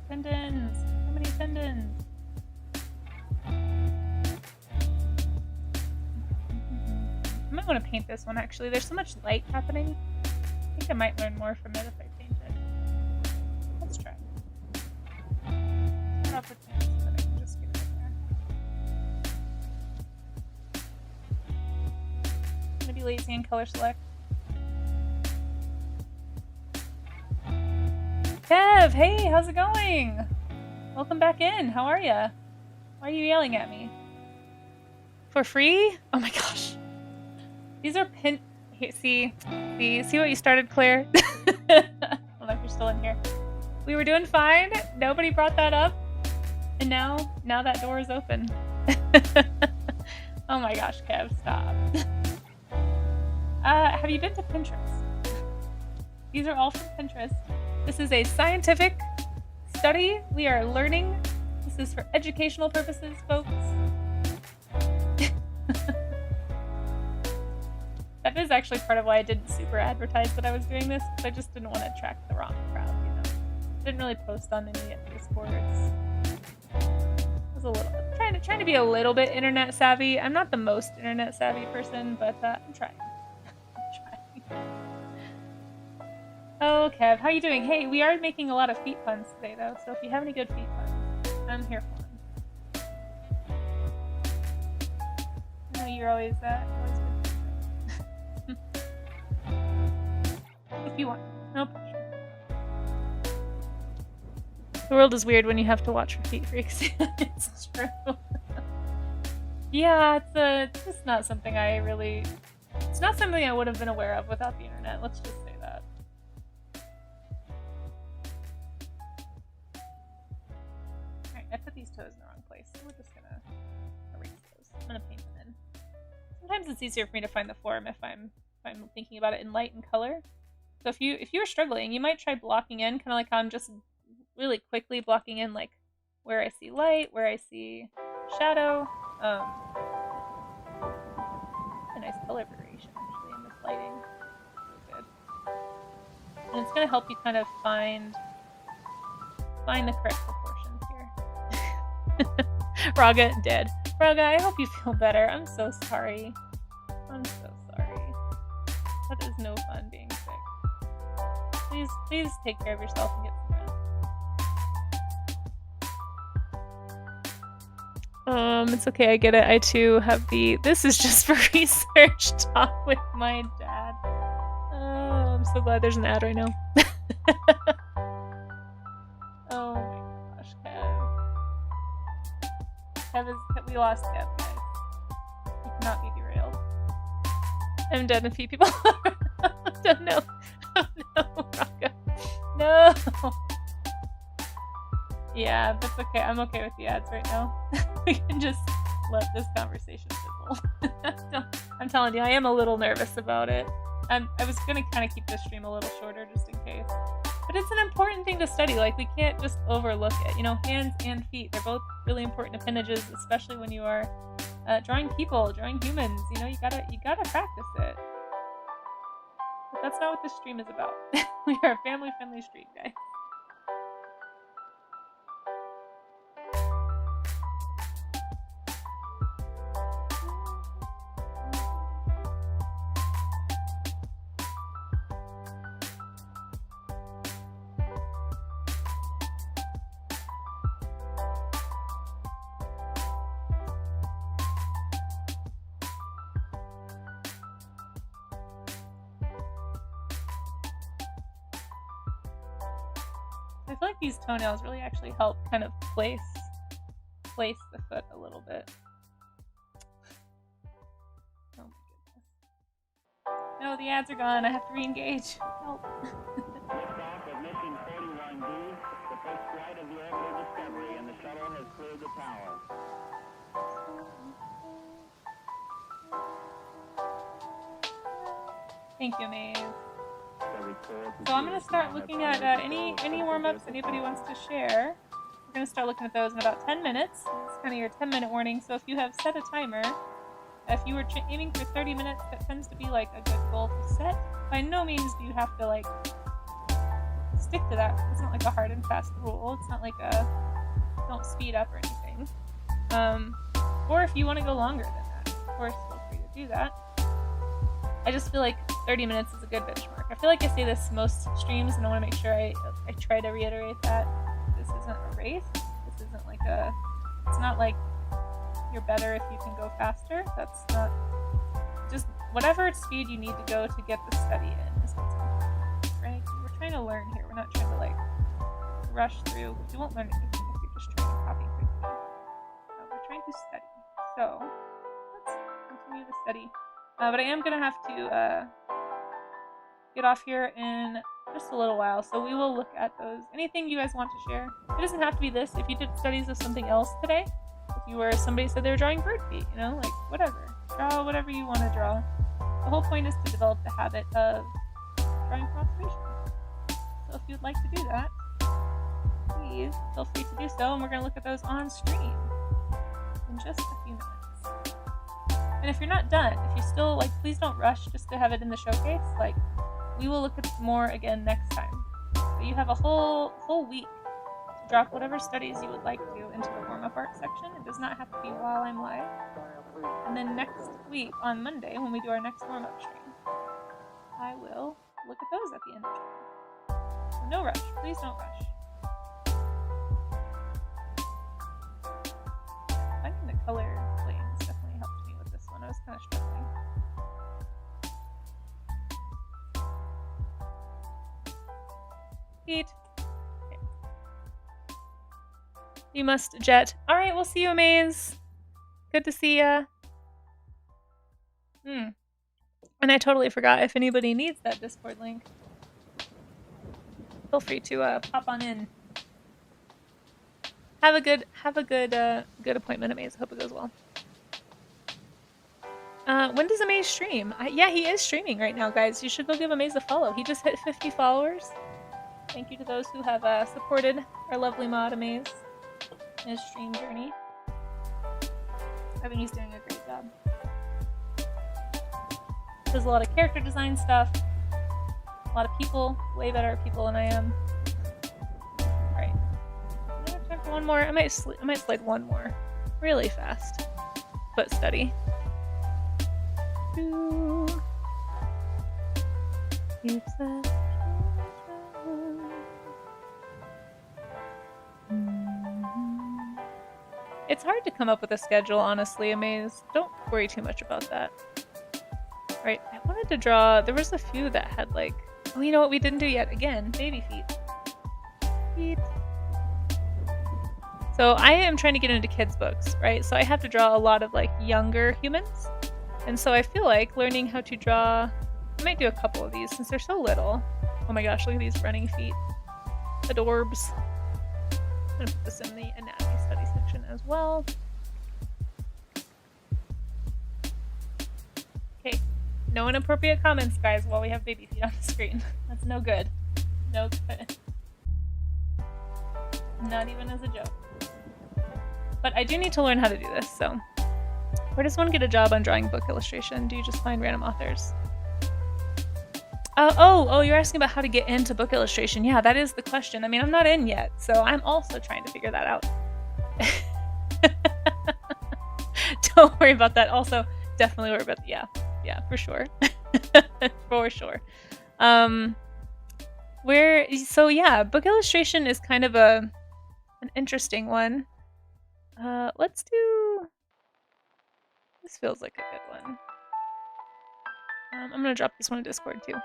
Tendons! How many tendons? I might want to paint this one actually. There's so much light happening. I think I might learn more from it if I paint it. Let's try. Start off with paint so that I can just get it in there. I'm gonna be lazy and color select. Kev, hey, how's it going? Welcome back in. How are ya? Why are you yelling at me? For free? Oh my gosh. These are pin. Here, see what you started, Claire? I don't know if you're still in here. We were doing fine. Nobody brought that up, and now that door is open. Oh my gosh, Kev, stop. Have you been to Pinterest? These are all from Pinterest. This is a scientific study. We are learning. This is for educational purposes, folks. That is actually part of why I didn't super advertise that I was doing this, because I just didn't want to attract the wrong crowd, you know. Didn't really post on any Discords. I was a little trying to be a little bit internet savvy. I'm not the most internet savvy person, but I'm trying. Oh, Kev, how you doing? Hey, we are making a lot of feet puns today, though, so if you have any good feet puns, I'm here for them. I know you're always good. If you want. No pressure. The world is weird when you have to watch for feet freaks. It's true. Yeah, it's just not something I really... It's not something I would have been aware of without the internet, let's just say that. Alright, I put these toes in the wrong place, so we're just gonna erase those. I'm gonna paint them in. Sometimes it's easier for me to find the form if I'm thinking about it in light and color. So if you are struggling, you might try blocking in, kind of like how I'm just really quickly blocking in, like where I see light, where I see shadow. A nice color variation actually in this lighting. Really good. And it's gonna help you kind of find the correct proportions here. Raga dead. Raga, I hope you feel better. I'm so sorry. I'm so sorry. That is no fun being sick. Please take care of yourself and get some rest. It's okay, I get it. I too have this is just for research talk with my dad. Oh, I'm so glad there's an ad right now. Oh my gosh, Kev. We lost Kev, guys. He cannot be derailed. I'm dead and a few people. Don't know. Oh no, Raka. No! Yeah, that's okay. I'm okay with the ads right now. We can just let this conversation fizzle. I'm telling you, I am a little nervous about it. I was going to kind of keep this stream a little shorter just in case. But it's an important thing to study. Like, we can't just overlook it. You know, hands and feet, they're both really important appendages, especially when you are drawing people, drawing humans. You know, you gotta practice it. But that's not what this stream is about. We are a family-friendly stream, guys. I feel like these toenails really actually help kind of place the foot a little bit. Oh my goodness. No, the ads are gone. I have to re-engage. Help. Liftoff of mission 41D, the first flight of the orbital Discovery, and the shuttle has cleared the tower. Thank you, Maeve. So I'm going to start looking at any warm-ups anybody wants to share. We're going to start looking at those in about 10 minutes. It's kind of your 10-minute warning. So if you have set a timer, if you were aiming for 30 minutes, that tends to be like a good goal to set. By no means do you have to like stick to that. It's not like a hard and fast rule. It's not like a don't speed up or anything. Or if you want to go longer than that, of course, feel free to do that. I just feel like 30 minutes is a good benchmark. I feel like I say this most streams, and I want to make sure I try to reiterate that this isn't a race. This isn't like it's not like you're better if you can go faster. That's not, just whatever speed you need to go to get the study in is what's important, right? We're trying to learn here. We're not trying to like rush through. You won't learn anything if you're just trying to copy quickly. We're trying to study. So let's continue the study. But I am going to have to get off here in just a little while, so we will look at those. Anything you guys want to share? It doesn't have to be this. If you did studies of something else today, if you were, somebody said they were drawing bird feet, you know, like whatever. Draw whatever you want to draw. The whole point is to develop the habit of drawing conservation. So if you'd like to do that, please feel free to do so, and we're going to look at those on stream in just a few minutes. And if you're not done, if you still, like, please don't rush just to have it in the showcase. Like, we will look at more again next time. So you have a whole week to drop whatever studies you would like to into the warm-up art section. It does not have to be while I'm live. And then next week, on Monday, when we do our next warm-up stream, I will look at those at the end of the stream. So no rush. Please don't rush. Finding the color lanes definitely helped me with this one. I was kind of struggling. Pete. Okay. You must jet. Alright, we'll see you, Amaze. Good to see ya. And I totally forgot, if anybody needs that Discord link, feel free to pop on in. Have a good appointment, Amaze. Hope it goes well. When does Amaze stream? Yeah, he is streaming right now, guys. You should go give Amaze a follow. He just hit 50 followers. Thank you to those who have supported our lovely mod Amaze in his stream journey. I think he's doing a great job. Does a lot of character design stuff. A lot of people, way better people than I am. Alright. I have time for one more. I might slide one more. Really fast. But steady. It's hard to come up with a schedule, honestly, Amaze. Don't worry too much about that. Right, I wanted to draw, there was a few that had like, oh, you know what we didn't do yet? Again, baby feet. Feet. So I am trying to get into kids' books, right? So I have to draw a lot of like younger humans. And so I feel like learning how to draw, I might do a couple of these since they're so little. Oh my gosh, look at these running feet. Adorbs. I'm gonna put this in the anatomy study section as well. Okay, no inappropriate comments, guys, while we have baby feet on the screen. That's no good. No good. Not even as a joke. But I do need to learn how to do this, so. Where does one get a job on drawing book illustration? Do you just find random authors? Oh, you're asking about how to get into book illustration. Yeah, that is the question. I mean, I'm not in yet, so I'm also trying to figure that out. Don't worry about that. Also, definitely worry about yeah, for sure. For sure. So yeah, book illustration is kind of an interesting one. Let's do, this feels like a good one. I'm gonna drop this one in Discord too.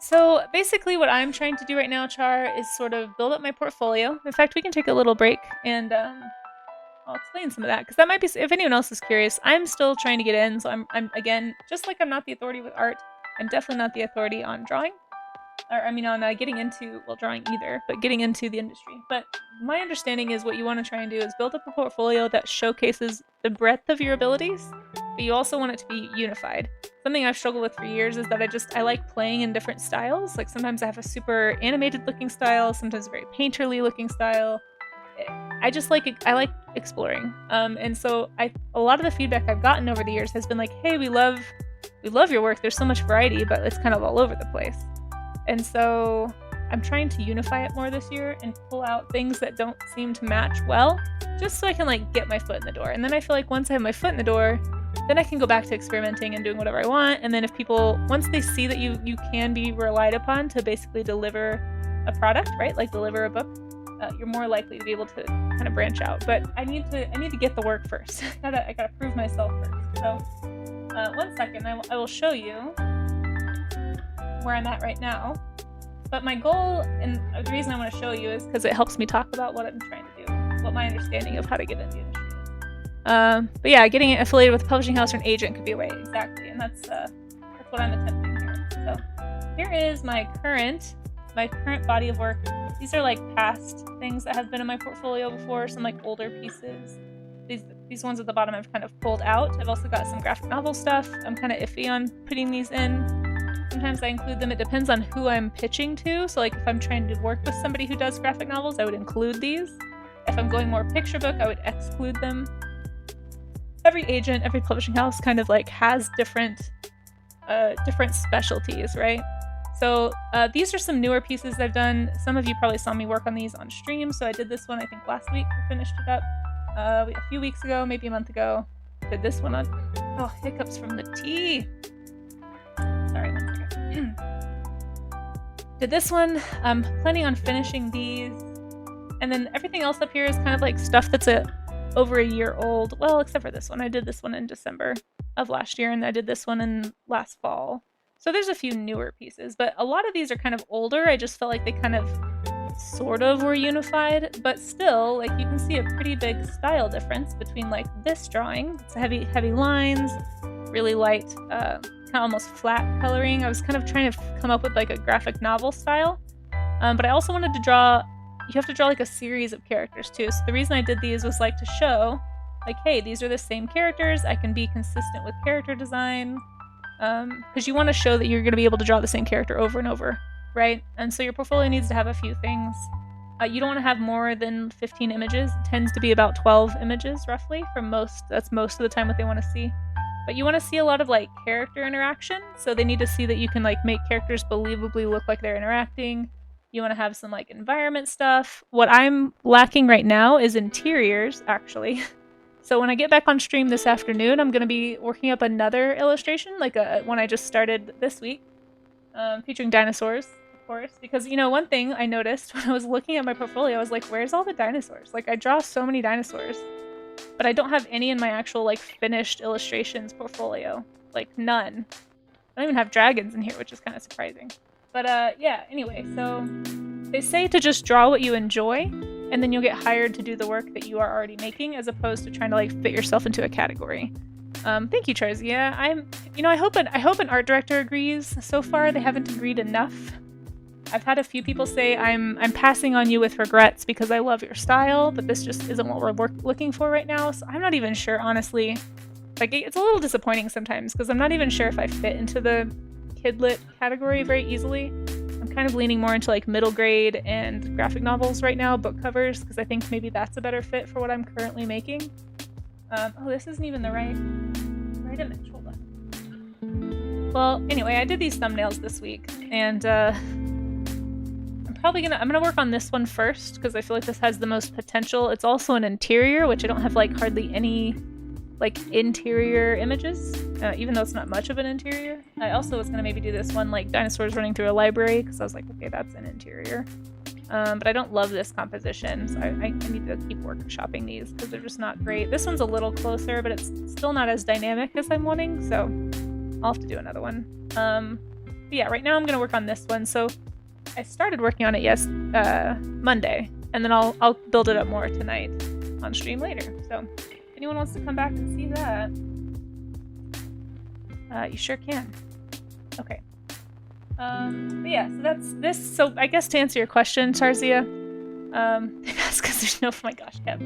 So basically what I'm trying to do right now, Char, is sort of build up my portfolio. In fact, we can take a little break and I'll explain some of that because that might be, if anyone else is curious, I'm still trying to get in. So I'm again, just like I'm not the authority with art, I'm definitely not the authority on drawing. Or I mean on getting into, well, drawing either, but getting into the industry. But my understanding is what you want to try and do is build up a portfolio that showcases the breadth of your abilities, but you also want it to be unified. Something I've struggled with for years is that I like playing in different styles. Like sometimes I have a super animated looking style, sometimes a very painterly looking style. I like exploring. And so a lot of the feedback I've gotten over the years has been like, hey, we love your work. There's so much variety, but it's kind of all over the place. And so I'm trying to unify it more this year and pull out things that don't seem to match well, just so I can like get my foot in the door. And then I feel like once I have my foot in the door, then I can go back to experimenting and doing whatever I want. And then if people, once they see that you can be relied upon to basically deliver a product, right? Like deliver a book, you're more likely to be able to kind of branch out. But I need to get the work first. I gotta prove myself first. So 1 second, I will show you where I'm at right now. But my goal, and the reason I want to show you is because it helps me talk about what I'm trying to do, what my understanding of how to get into the industry is. But yeah, getting it affiliated with a publishing house or an agent could be a way, exactly, and that's what I'm attempting here. So here is my current body of work. These are like past things that have been in my portfolio before, some like older pieces. These ones at the bottom I've kind of pulled out. I've also got some graphic novel stuff. I'm kind of iffy on putting these in. Sometimes I include them. It depends on who I'm pitching to. So like if I'm trying to work with somebody who does graphic novels, I would include these. If I'm going more picture book, I would exclude them. Every agent, every publishing house kind of like has different specialties, right? So these are some newer pieces I've done. Some of you probably saw me work on these on stream. So I did this one, I think last week, I finished it up. A few weeks ago, maybe a month ago. Did this one on, oh, hiccups from the tea. Sorry, 1 second. Did this one. I'm planning on finishing these. And then everything else up here is kind of like stuff that's over a year old. Well, except for this one. I did this one in December of last year, and I did this one in last fall. So there's a few newer pieces, but a lot of these are kind of older. I just felt like they kind of sort of were unified, but still, like you can see a pretty big style difference between like this drawing. It's heavy lines, really light, kind of almost flat coloring. I was kind of trying to come up with like a graphic novel style, but I also wanted to draw, you have to draw like a series of characters too. So the reason I did these was like to show like, hey, these are the same characters. I can be consistent with character design, because you want to show that you're going to be able to draw the same character over and over, right? And so your portfolio needs to have a few things. You don't want to have more than 15 images. It tends to be about 12 images roughly that's most of the time what they want to see. But you want to see a lot of like character interaction. So they need to see that you can like make characters believably look like they're interacting. You want to have some like environment stuff. What I'm lacking right now is interiors, actually. So when I get back on stream this afternoon, I'm going to be working up another illustration, like one I just started this week, featuring dinosaurs, of course. Because, you know, one thing I noticed when I was looking at my portfolio, I was like, where's all the dinosaurs? Like, I draw so many dinosaurs, but I don't have any in my actual, like, finished illustrations portfolio. Like, none. I don't even have dragons in here, which is kind of surprising. But, yeah, anyway, so they say to just draw what you enjoy, and then you'll get hired to do the work that you are already making, as opposed to trying to like fit yourself into a category. Thank you, Charzy. Yeah, I hope an art director agrees. So far, they haven't agreed enough. I've had a few people say I'm passing on you with regrets because I love your style, but this just isn't what we're looking for right now. So I'm not even sure, honestly. Like, it's a little disappointing sometimes because I'm not even sure if I fit into the kidlit category very easily. I'm kind of leaning more into like middle grade and graphic novels right now, book covers, because I think maybe that's a better fit for what I'm currently making. Oh, this isn't even the right image. Hold on. Well, anyway, I did these thumbnails this week, and I'm gonna work on this one first because I feel like this has the most potential. It's also an interior, which I don't have like hardly any like interior images, even though it's not much of an interior. I also was gonna maybe do this one like dinosaurs running through a library because I was like, okay, that's an interior. But I don't love this composition, so I need to keep workshopping these because they're just not great. This one's a little closer, but it's still not as dynamic as I'm wanting, so I'll have to do another one. But yeah, right now I'm gonna work on this one. So I started working on it Monday, and then I'll build it up more tonight on stream later. So if anyone wants to come back and see that, you sure can. Okay. But yeah, so that's this. So I guess to answer your question, Tarzia, that's because there's no. Oh my gosh, Kev.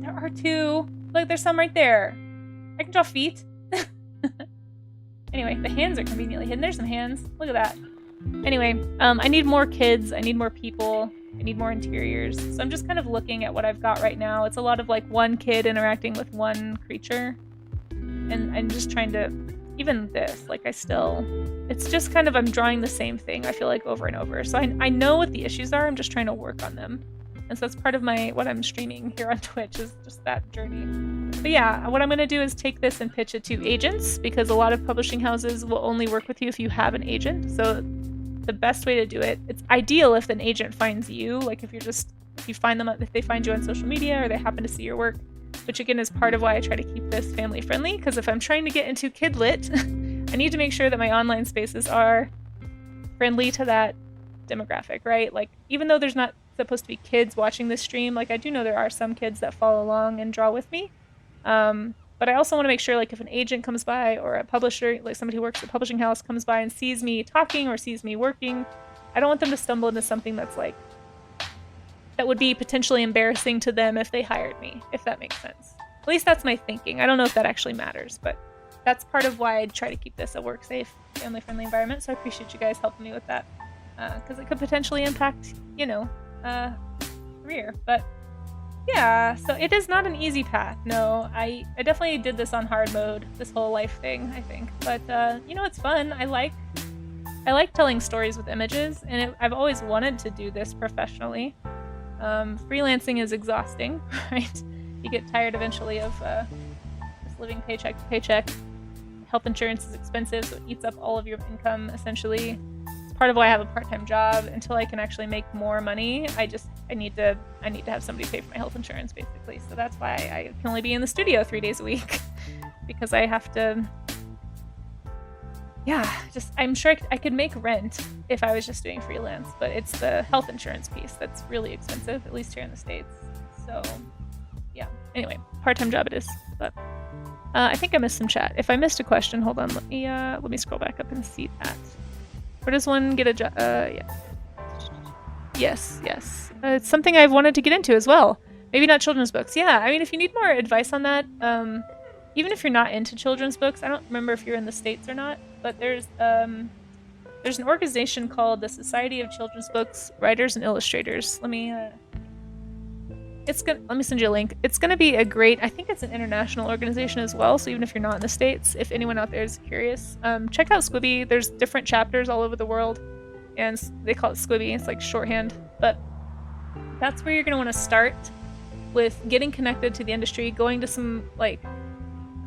There are 2. Look, there's some right there. I can draw feet. Anyway, the hands are conveniently hidden. There's some hands. Look at that. Anyway, I need more kids. I need more people. I need more interiors. So I'm just kind of looking at what I've got right now. It's a lot of like one kid interacting with one creature, and I'm just trying to. Even this, like it's just kind of, I'm drawing the same thing, I feel like, over and over. So I know what the issues are, I'm just trying to work on them. And so that's part of what I'm streaming here on Twitch, is just that journey. But yeah, what I'm going to do is take this and pitch it to agents, because a lot of publishing houses will only work with you if you have an agent. So the best way to do it, it's ideal if an agent finds you, like if you find them, if they find you on social media or they happen to see your work. Which again is part of why I try to keep this family friendly, because if I'm trying to get into kidlit, I need to make sure that my online spaces are friendly to that demographic, right? Like, even though there's not supposed to be kids watching this stream, like I do know there are some kids that follow along and draw with me. But I also want to make sure, like, if an agent comes by or a publisher, like somebody who works at a publishing house comes by and sees me talking or sees me working, I don't want them to stumble into something that's like, that would be potentially embarrassing to them if they hired me, if that makes sense. At least that's my thinking. I don't know if that actually matters, but that's part of why I try to keep this a work-safe, family-friendly environment, so I appreciate you guys helping me with that. Because it could potentially impact, career. But yeah, so it is not an easy path. No, I definitely did this on hard mode, this whole life thing, I think. But, it's fun. I like telling stories with images, and I've always wanted to do this professionally. Freelancing is exhausting, right? You get tired eventually of just living paycheck to paycheck. Health insurance is expensive, so it eats up all of your income, essentially. It's part of why I have a part-time job. Until I can actually make more money, I need to have somebody pay for my health insurance, basically. So that's why I can only be in the studio 3 days a week, because I have to. Yeah, I'm sure I could make rent if I was just doing freelance, but it's the health insurance piece that's really expensive, at least here in the States. So, yeah. Anyway, part-time job it is. But I think I missed some chat. If I missed a question, hold on. Let me scroll back up and see that. Where does one get a job? Yeah. Yes. It's something I've wanted to get into as well. Maybe not children's books. Yeah, I mean, if you need more advice on that, even if you're not into children's books, I don't remember if you're in the States or not, but there's an organization called the Society of Children's Books Writers and Illustrators. Let me send you a link. It's gonna be a great, I think it's an international organization as well, so even if you're not in the States, if anyone out there is curious, check out Squibby. There's different chapters all over the world, and they call it Squibby. It's like shorthand, but that's where you're gonna want to start with getting connected to the industry, going to some like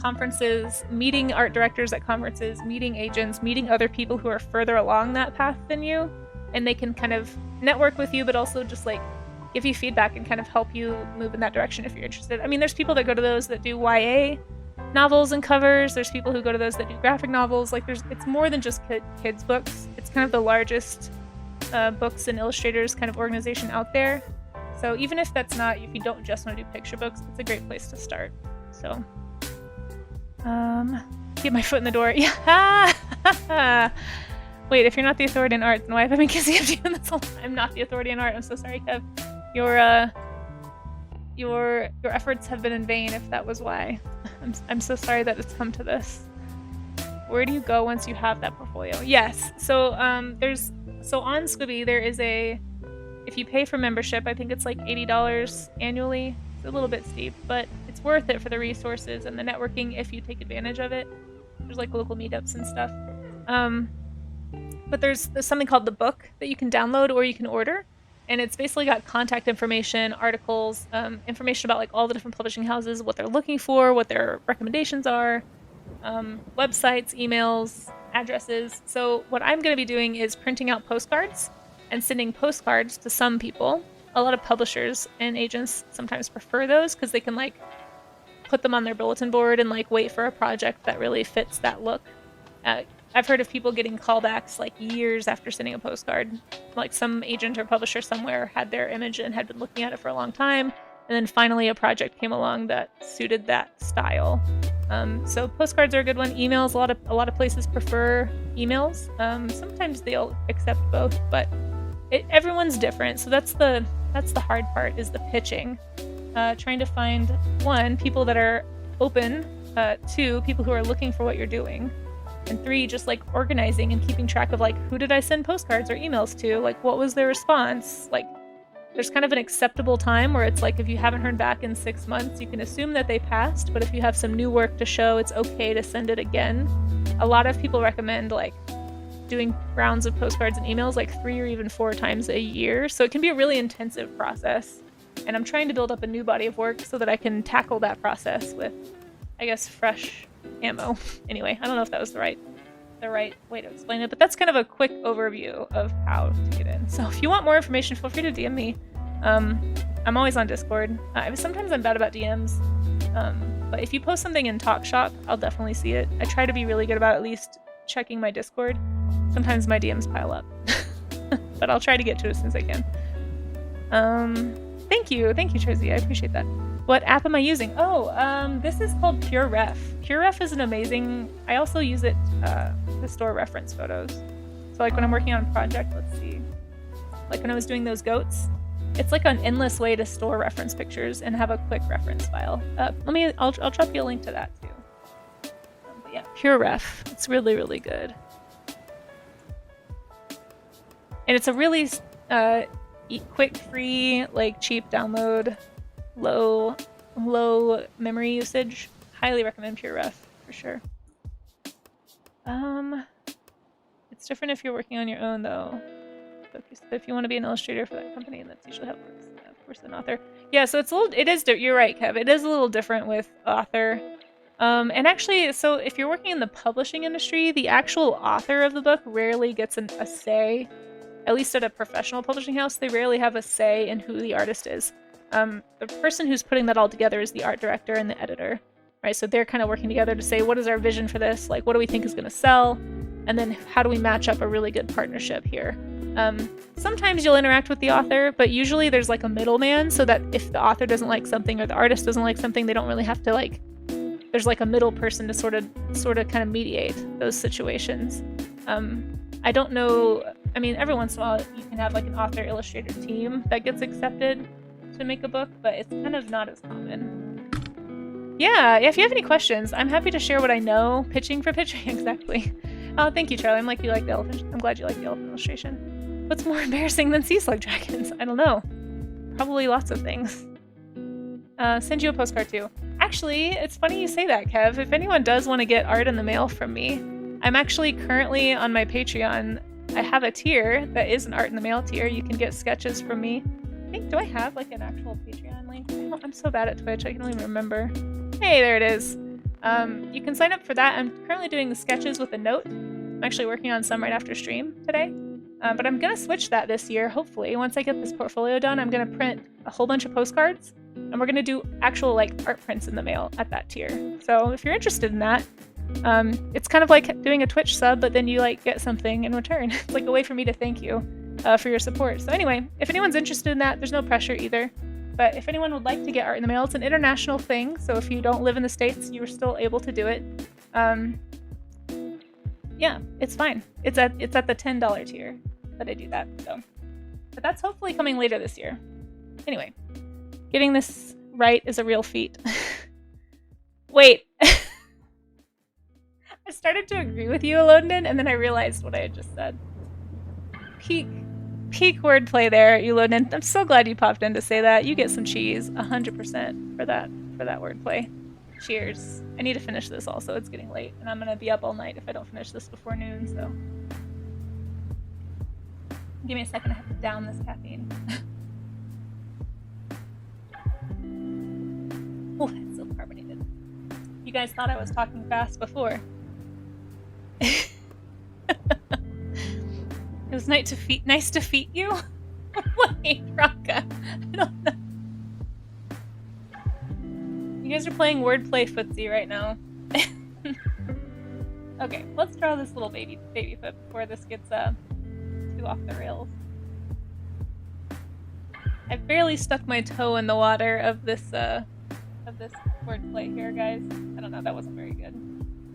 conferences, meeting art directors at conferences, meeting agents, meeting other people who are further along that path than you, and they can kind of network with you, but also just like give you feedback and kind of help you move in that direction if you're interested. I mean, there's people that go to those that do YA novels and covers. There's people who go to those that do graphic novels. Like it's more than just kids books. It's kind of the largest books and illustrators kind of organization out there. So even if that's not, if you don't just want to do picture books, it's a great place to start. So get my foot in the door. Yeah. Wait, if you're not the authority in art, then why have I been kissing after you in this whole time? I'm not the authority in art. I'm so sorry, Kev. Your efforts have been in vain if that was why. I'm so sorry that it's come to this. Where do you go once you have that portfolio? Yes. So on Squibby there is if you pay for membership, I think it's like $80 annually. It's a little bit steep, but it's worth it for the resources and the networking if you take advantage of it. There's like local meetups and stuff. But there's something called the book that you can download or you can order. And it's basically got contact information, articles, information about like all the different publishing houses, what they're looking for, what their recommendations are, websites, emails, addresses. So what I'm going to be doing is printing out postcards and sending postcards to some people. A lot of publishers and agents sometimes prefer those because they can like put them on their bulletin board and like wait for a project that really fits that look. I've heard of people getting callbacks like years after sending a postcard. Like some agent or publisher somewhere had their image and had been looking at it for a long time, and then finally a project came along that suited that style. So postcards are a good one. Emails, a lot of places prefer emails. Sometimes they'll accept both, but everyone's different. So that's the hard part, is the pitching. Trying to find, 1, people that are open, 2, people who are looking for what you're doing, and 3, just like organizing and keeping track of like, who did I send postcards or emails to? Like, what was their response? Like, there's kind of an acceptable time where it's like, if you haven't heard back in 6 months, you can assume that they passed, but if you have some new work to show, it's okay to send it again. A lot of people recommend like doing rounds of postcards and emails like 3 or even 4 times a year. So it can be a really intensive process. And I'm trying to build up a new body of work so that I can tackle that process with, I guess, fresh ammo. Anyway, I don't know if that was the right way to explain it, but that's kind of a quick overview of how to get in. So if you want more information, feel free to DM me. I'm always on Discord. Sometimes I'm bad about DMs, but if you post something in TalkShop, I'll definitely see it. I try to be really good about at least checking my Discord. Sometimes my DMs pile up, but I'll try to get to it as soon as I can. Thank you, Tracy. I appreciate that. What app am I using? Oh, this is called PureRef. PureRef is an amazing. I also use it to store reference photos. So like when I'm working on a project, let's see, like when I was doing those goats, it's like an endless way to store reference pictures and have a quick reference file. I'll drop you a link to that too. But yeah, PureRef. It's really, really good. And it's a really quick, free, like cheap download, low memory usage. Highly recommend PureRef for sure. It's different if you're working on your own though. If you want to be an illustrator for that company, and that's usually how it works. Yeah, of course, an author. Yeah, so you're right, Kev. It is a little different with author. And actually, so if you're working in the publishing industry, the actual author of the book rarely gets a say. At least at a professional publishing house, they rarely have a say in who the artist is. The person who's putting that all together is the art director and the editor, right? So they're kind of working together to say, what is our vision for this? Like, what do we think is going to sell? And then how do we match up a really good partnership here? Sometimes you'll interact with the author, but usually there's like a middleman, so that if the author doesn't like something or the artist doesn't like something, they don't really have to like, there's like a middle person to sort of kind of mediate those situations. I don't know, I mean, every once in a while you can have like an author illustrator team that gets accepted to make a book, but it's kind of not as common. Yeah, if you have any questions, I'm happy to share what I know. Pitching for pitching, exactly. Oh, thank you, Charlie. I'm glad you like the elephant illustration. What's more embarrassing than sea slug dragons? I don't know. Probably lots of things. Send you a postcard too. Actually, it's funny you say that, Kev. If anyone does want to get art in the mail from me, I'm actually currently on my Patreon. I have a tier that is an art in the mail tier. You can get sketches from me. Do I have like an actual Patreon link? I'm so bad at Twitch, I can only remember. Hey, there it is. You can sign up for that. I'm currently doing the sketches with a note. I'm actually working on some right after stream today. But I'm gonna switch that this year, hopefully. Once I get this portfolio done, I'm gonna print a whole bunch of postcards, and we're gonna do actual like art prints in the mail at that tier. So if you're interested in that, it's kind of like doing a Twitch sub, but then you like get something in return. It's like a way for me to thank you for your support. So anyway, if anyone's interested in that, there's no pressure either. But if anyone would like to get art in the mail, it's an international thing. So if you don't live in the States, you're still able to do it. Yeah, it's fine. It's at the $10 tier that I do that. So, but that's hopefully coming later this year. Anyway, getting this right is a real feat. Wait. I started to agree with you, Elodin, and then I realized what I had just said. Peak wordplay there, Elodin. I'm so glad you popped in to say that. You get some cheese, 100% for that wordplay. Cheers. I need to finish this also. It's getting late, and I'm gonna be up all night if I don't finish this before noon, so. Give me a second, I have to down this caffeine. Oh, it's so carbonated. You guys thought I was talking fast before. It was nice to feet you? Wait, Raka. I don't know. You guys are playing wordplay footsie right now. Okay, let's draw this little baby foot before this gets too off the rails. I barely stuck my toe in the water of this wordplay here, guys. I don't know, that wasn't very good.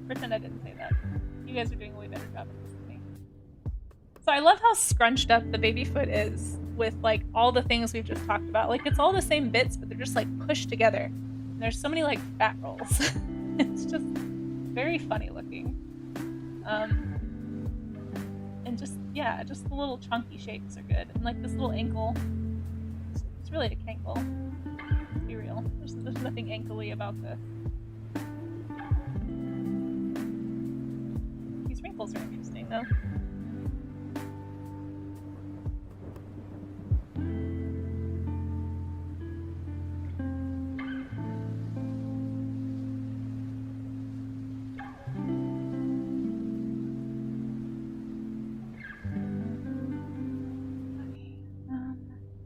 Pretend I didn't say that. You guys are doing a way better job at this than me. So I love how scrunched up the baby foot is with like all the things we've just talked about. Like it's all the same bits, but they're just like pushed together. And there's so many like fat rolls. It's just very funny looking. And just, yeah, just the little chunky shapes are good. And like this little ankle, it's really a cankle. Let's be real. There's nothing ankly about this. These wrinkles are interesting though.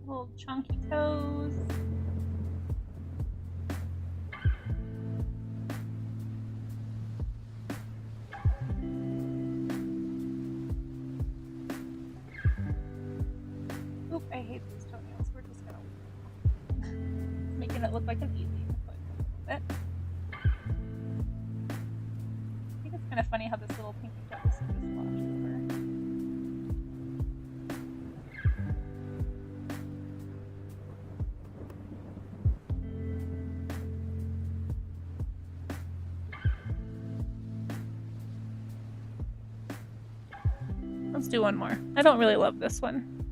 Little chunky toes. Oop, I hate these toenails. We're just gonna making it look like an easy foot a little bit. I think it's kind of funny how this little pinky toe is just washed over. Let's do one more. I don't really love this one.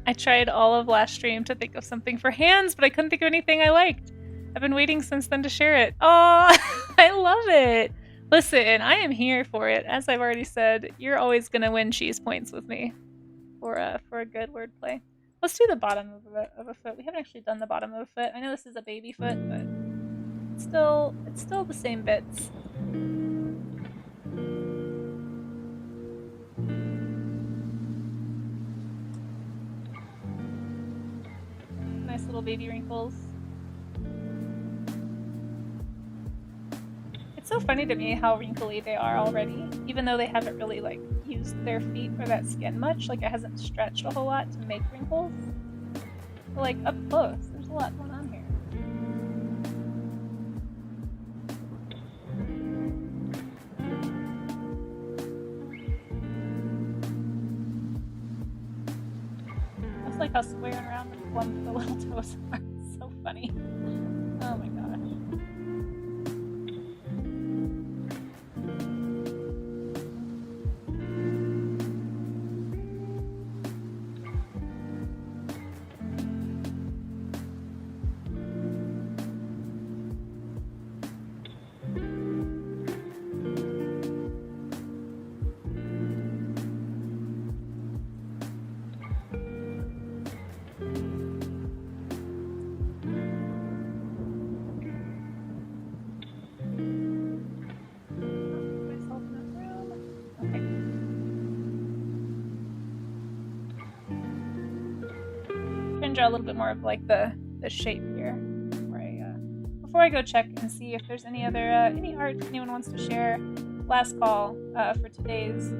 I tried all of last stream to think of something for hands, but I couldn't think of anything I liked. I've been waiting since then to share it. Oh, I love it. Listen, I am here for it. As I've already said, you're always going to win cheese points with me for a good wordplay. Let's do the bottom of a foot. We haven't actually done the bottom of a foot. I know this is a baby foot, but it's still the same bits. Nice little baby wrinkles. It's so funny to me how wrinkly they are already, even though they haven't really like used their feet or that skin much. Like it hasn't stretched a whole lot to make wrinkles. But like up close, there's a lot going on here. It's like how square and round and plump the little toes are. It's so funny. Oh my gosh. Draw a little bit more of like the shape here before I go check and see if there's any other any art anyone wants to share. Last call for today's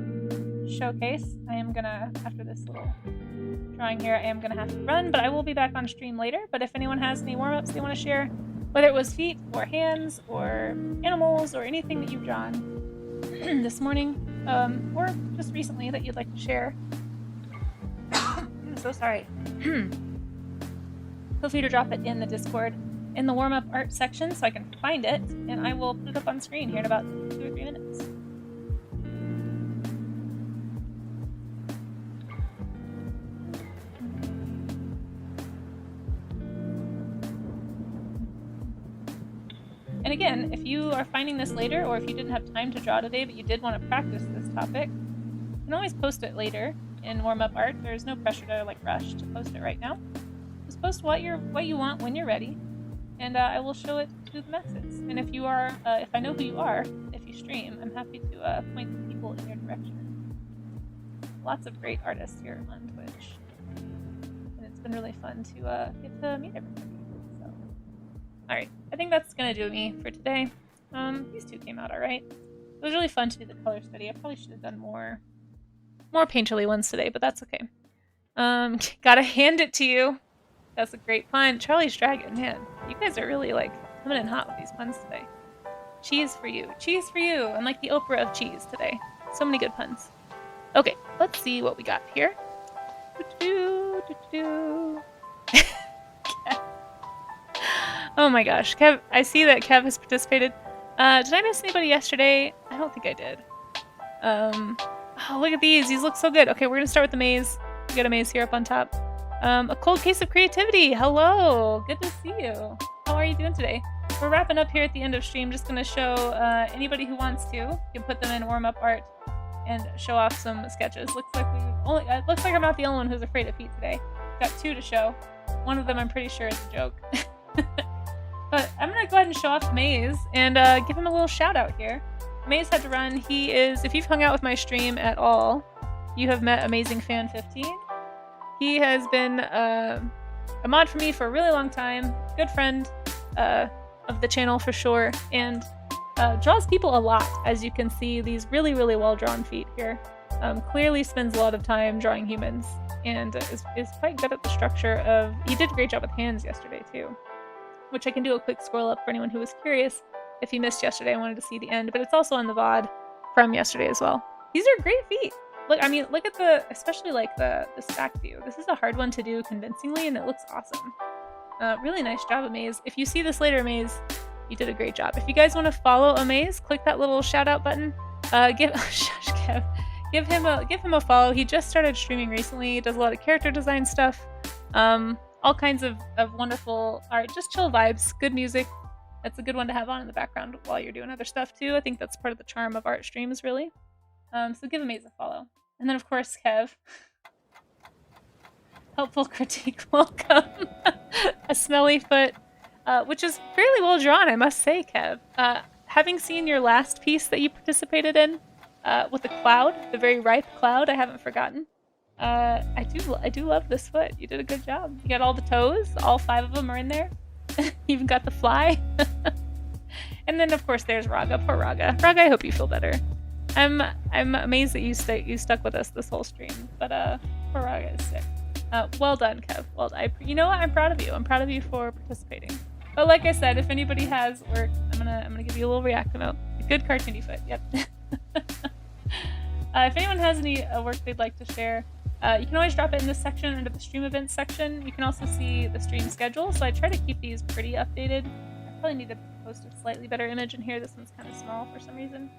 showcase. I am gonna, after this little drawing here, I am gonna have to run, but I will be back on stream later. But if anyone has any warm-ups they want to share, whether it was feet or hands or animals or anything that you've drawn this morning or just recently that you'd like to share, I'm so sorry. Feel free to drop it in the Discord in the warm-up art section so I can find it, and I will put it up on screen here in about 2 or 3 minutes. And again, if you are finding this later, or if you didn't have time to draw today but you did want to practice this topic, you can always post it later in warm-up art. There's no pressure to like rush to post it right now. Just post what you want when you're ready, and I will show it to the masses. And if you are, if I know who you are, if you stream, I'm happy to point people in your direction. Lots of great artists here on Twitch, and it's been really fun to get to meet everybody. So, all right, I think that's gonna do me for today. These two came out all right. It was really fun to do the color study. I probably should have done more painterly ones today, but that's okay. Gotta hand it to you. That's a great pun. Charlie's Dragon, man. You guys are really, like, coming in hot with these puns today. Cheese for you. Cheese for you. I'm like the Oprah of cheese today. So many good puns. Okay, let's see what we got here. Oh my gosh. Kev, I see that Kev has participated. Did I miss anybody yesterday? I don't think I did. Oh, look at these. These look so good. Okay, we're gonna start with the maze. We got a maze here up on top. A cold case of creativity. Hello. Good to see you. How are you doing today? We're wrapping up here at the end of stream. Just gonna show anybody who wants to can put them in warm-up art and show off some sketches. Looks like I'm not the only one who's afraid of feet today. Got 2 to show. One of them I'm pretty sure is a joke. But I'm gonna go ahead and show off Maze and give him a little shout out here. Maze had to run. He is, if you've hung out with my stream at all, you have met Amazing Fan 15. He has been a mod for me for a really long time. Good friend of the channel for sure, and draws people a lot, as you can see these really, really well drawn feet here. Clearly spends a lot of time drawing humans, and is quite good at the structure of... He did a great job with hands yesterday too, which I can do a quick scroll up for anyone who was curious. If you missed yesterday and wanted to see the end, but it's also on the VOD from yesterday as well. These are great feet. Look, I mean, look at the, especially like the stack view. This is a hard one to do convincingly, and it looks awesome. Really nice job, Amaze. If you see this later, Amaze, you did a great job. If you guys want to follow Amaze, click that little shout out button. Give him a follow. He just started streaming recently. He does a lot of character design stuff. All kinds of wonderful art. Just chill vibes, good music. That's a good one to have on in the background while you're doing other stuff too. I think that's part of the charm of art streams, really. So give Amaze a follow. And then of course, Kev. Helpful critique, welcome. A smelly foot, which is fairly well drawn, I must say, Kev. Having seen your last piece that you participated in, with the cloud, the very ripe cloud, I haven't forgotten. I do love this foot. You did a good job. You got all the toes, all 5 of them are in there. You even got the fly. And then of course there's Raga. Poor Raga. Raga, I hope you feel better. I'm amazed that you stuck with us this whole stream, but poor Raga is sick. Well done, Kev. Well done. You know what? I'm proud of you. I'm proud of you for participating. But like I said, if anybody has work, I'm gonna give you a little react note. Good cartoony foot. Yep. If anyone has any work they'd like to share, you can always drop it in this section under the stream events section. You can also see the stream schedule. So I try to keep these pretty updated. I probably need to post a slightly better image in here. This one's kind of small for some reason.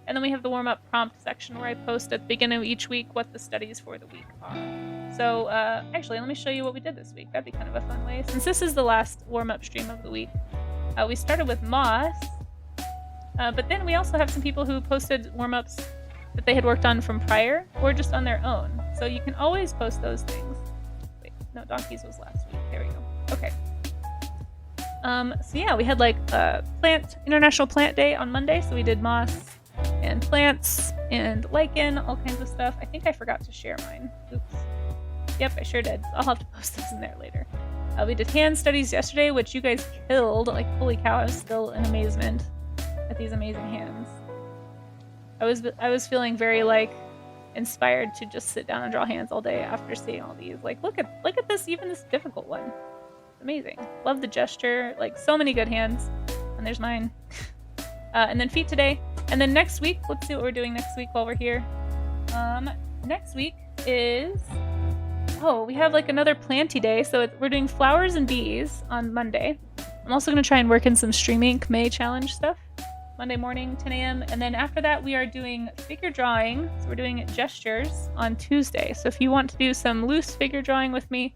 And then we have the warm-up prompt section where I post at the beginning of each week what the studies for the week are. So actually, let me show you what we did this week. That'd be kind of a fun way. Since this is the last warm-up stream of the week, we started with Moss, but then we also have some people who posted warm-ups that they had worked on from prior or just on their own. So you can always post those things. Wait, no, Donkeys was last week. There we go. Okay. So yeah, we had like International Plant Day on Monday, so we did moss and plants and lichen, all kinds of stuff. I think I forgot to share mine. Oops. Yep, I sure did. I'll have to post those in there later. We did hand studies yesterday, which you guys killed. Like, holy cow, I was still in amazement at these amazing hands. I was feeling very like inspired to just sit down and draw hands all day after seeing all these. Like, look at this, even this difficult one. It's amazing. Love the gesture. Like, so many good hands. And there's mine. And then feet today. And then next week, let's see what we're doing next week while we're here. Next week is, we have like another planty day. So we're doing flowers and bees on Monday. I'm also going to try and work in some streaming May challenge stuff. Monday morning, 10 a.m. And then after that, we are doing figure drawing. So we're doing gestures on Tuesday. So if you want to do some loose figure drawing with me,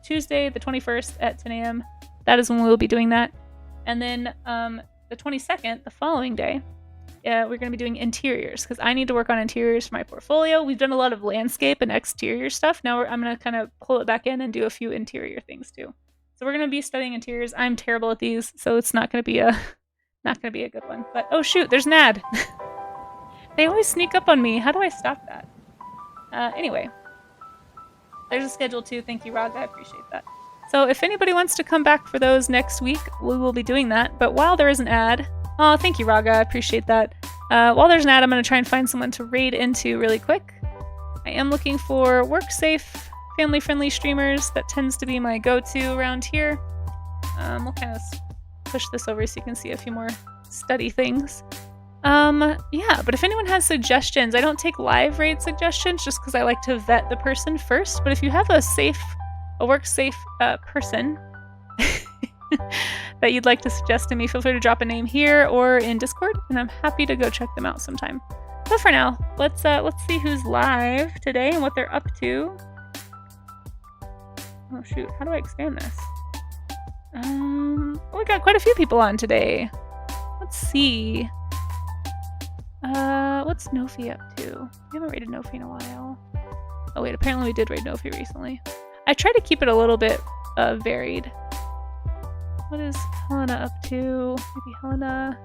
Tuesday, the 21st at 10 a.m., that is when we'll be doing that. And then the 22nd, the following day, we're going to be doing interiors because I need to work on interiors for my portfolio. We've done a lot of landscape and exterior stuff. Now I'm going to kind of pull it back in and do a few interior things too. So we're going to be studying interiors. I'm terrible at these, so it's not going to be a good one. But oh shoot, there's Nad. They always sneak up on me. How do I stop that? Anyway, there's a schedule too. Thank you, Raga. I appreciate that. So if anybody wants to come back for those next week, we will be doing that. But while there is an ad, oh, thank you, Raga. I appreciate that. While there's an ad, I'm going to try and find someone to raid into really quick. I am looking for work-safe, family-friendly streamers. That tends to be my go-to around here. We'll kind of push this over so you can see a few more study things. Yeah, but if anyone has suggestions, I don't take live raid suggestions just because I like to vet the person first. But if you have a work-safe person that you'd like to suggest to me, feel free to drop a name here or in Discord, and I'm happy to go check them out sometime. But for now, let's see who's live today and what they're up to. Oh shoot, how do I expand this? We got quite a few people on today. Let's see. What's Nofi up to? We haven't raided Nofi in a while. Oh wait, apparently we did raid Nofi recently. I try to keep it a little bit varied. What is Helena up to? Maybe Helena.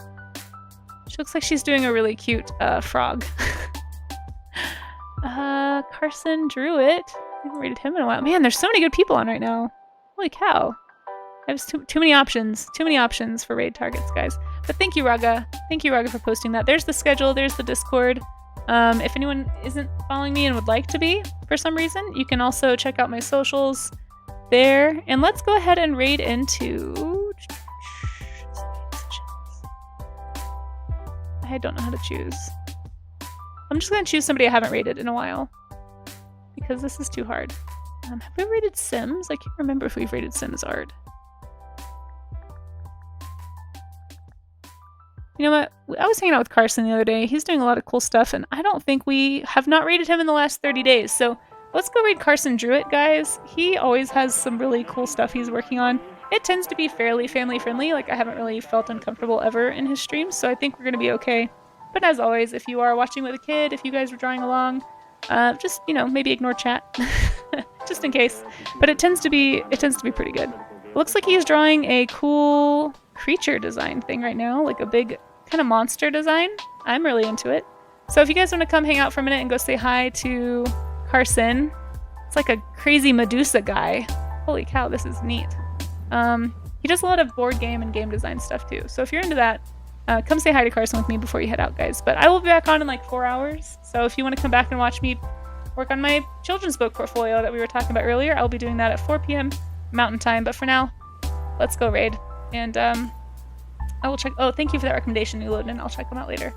She looks like she's doing a really cute frog. Carson Druitt. I haven't rated him in a while. Man, there's so many good people on right now. Holy cow. I have too many options. Too many options for raid targets, guys. But thank you, Raga. Thank you, Raga, for posting that. There's the schedule. There's the Discord. If anyone isn't following me and would like to be for some reason, you can also check out my socials there. And let's go ahead and raid into... I don't know how to choose. I'm just going to choose somebody I haven't rated in a while, because this is too hard. Have we rated Sims? I can't remember if we've rated Sims art. You know what? I was hanging out with Carson the other day. He's doing a lot of cool stuff, and I don't think we have not rated him in the last 30 days. So let's go raid Carson Druitt, guys. He always has some really cool stuff he's working on. It tends to be fairly family-friendly. Like, I haven't really felt uncomfortable ever in his streams, so I think we're going to be okay. But as always, if you are watching with a kid, if you guys are drawing along, just, you know, maybe ignore chat. Just in case. But it tends to be pretty good. It looks like he's drawing a cool creature design thing right now, like a big kind of monster design. I'm really into it. So if you guys want to come hang out for a minute and go say hi to Carson, it's like a crazy Medusa guy. Holy cow, this is neat. He does a lot of board game and game design stuff too. So if you're into that, come say hi to Carson with me before you head out, guys. But I will be back on in like 4 hours. So if you want to come back and watch me work on my children's book portfolio that we were talking about earlier, I'll be doing that at 4 p.m. Mountain Time. But for now, let's go raid. And I will check. Oh, thank you for that recommendation, New Loden. I'll check them out later.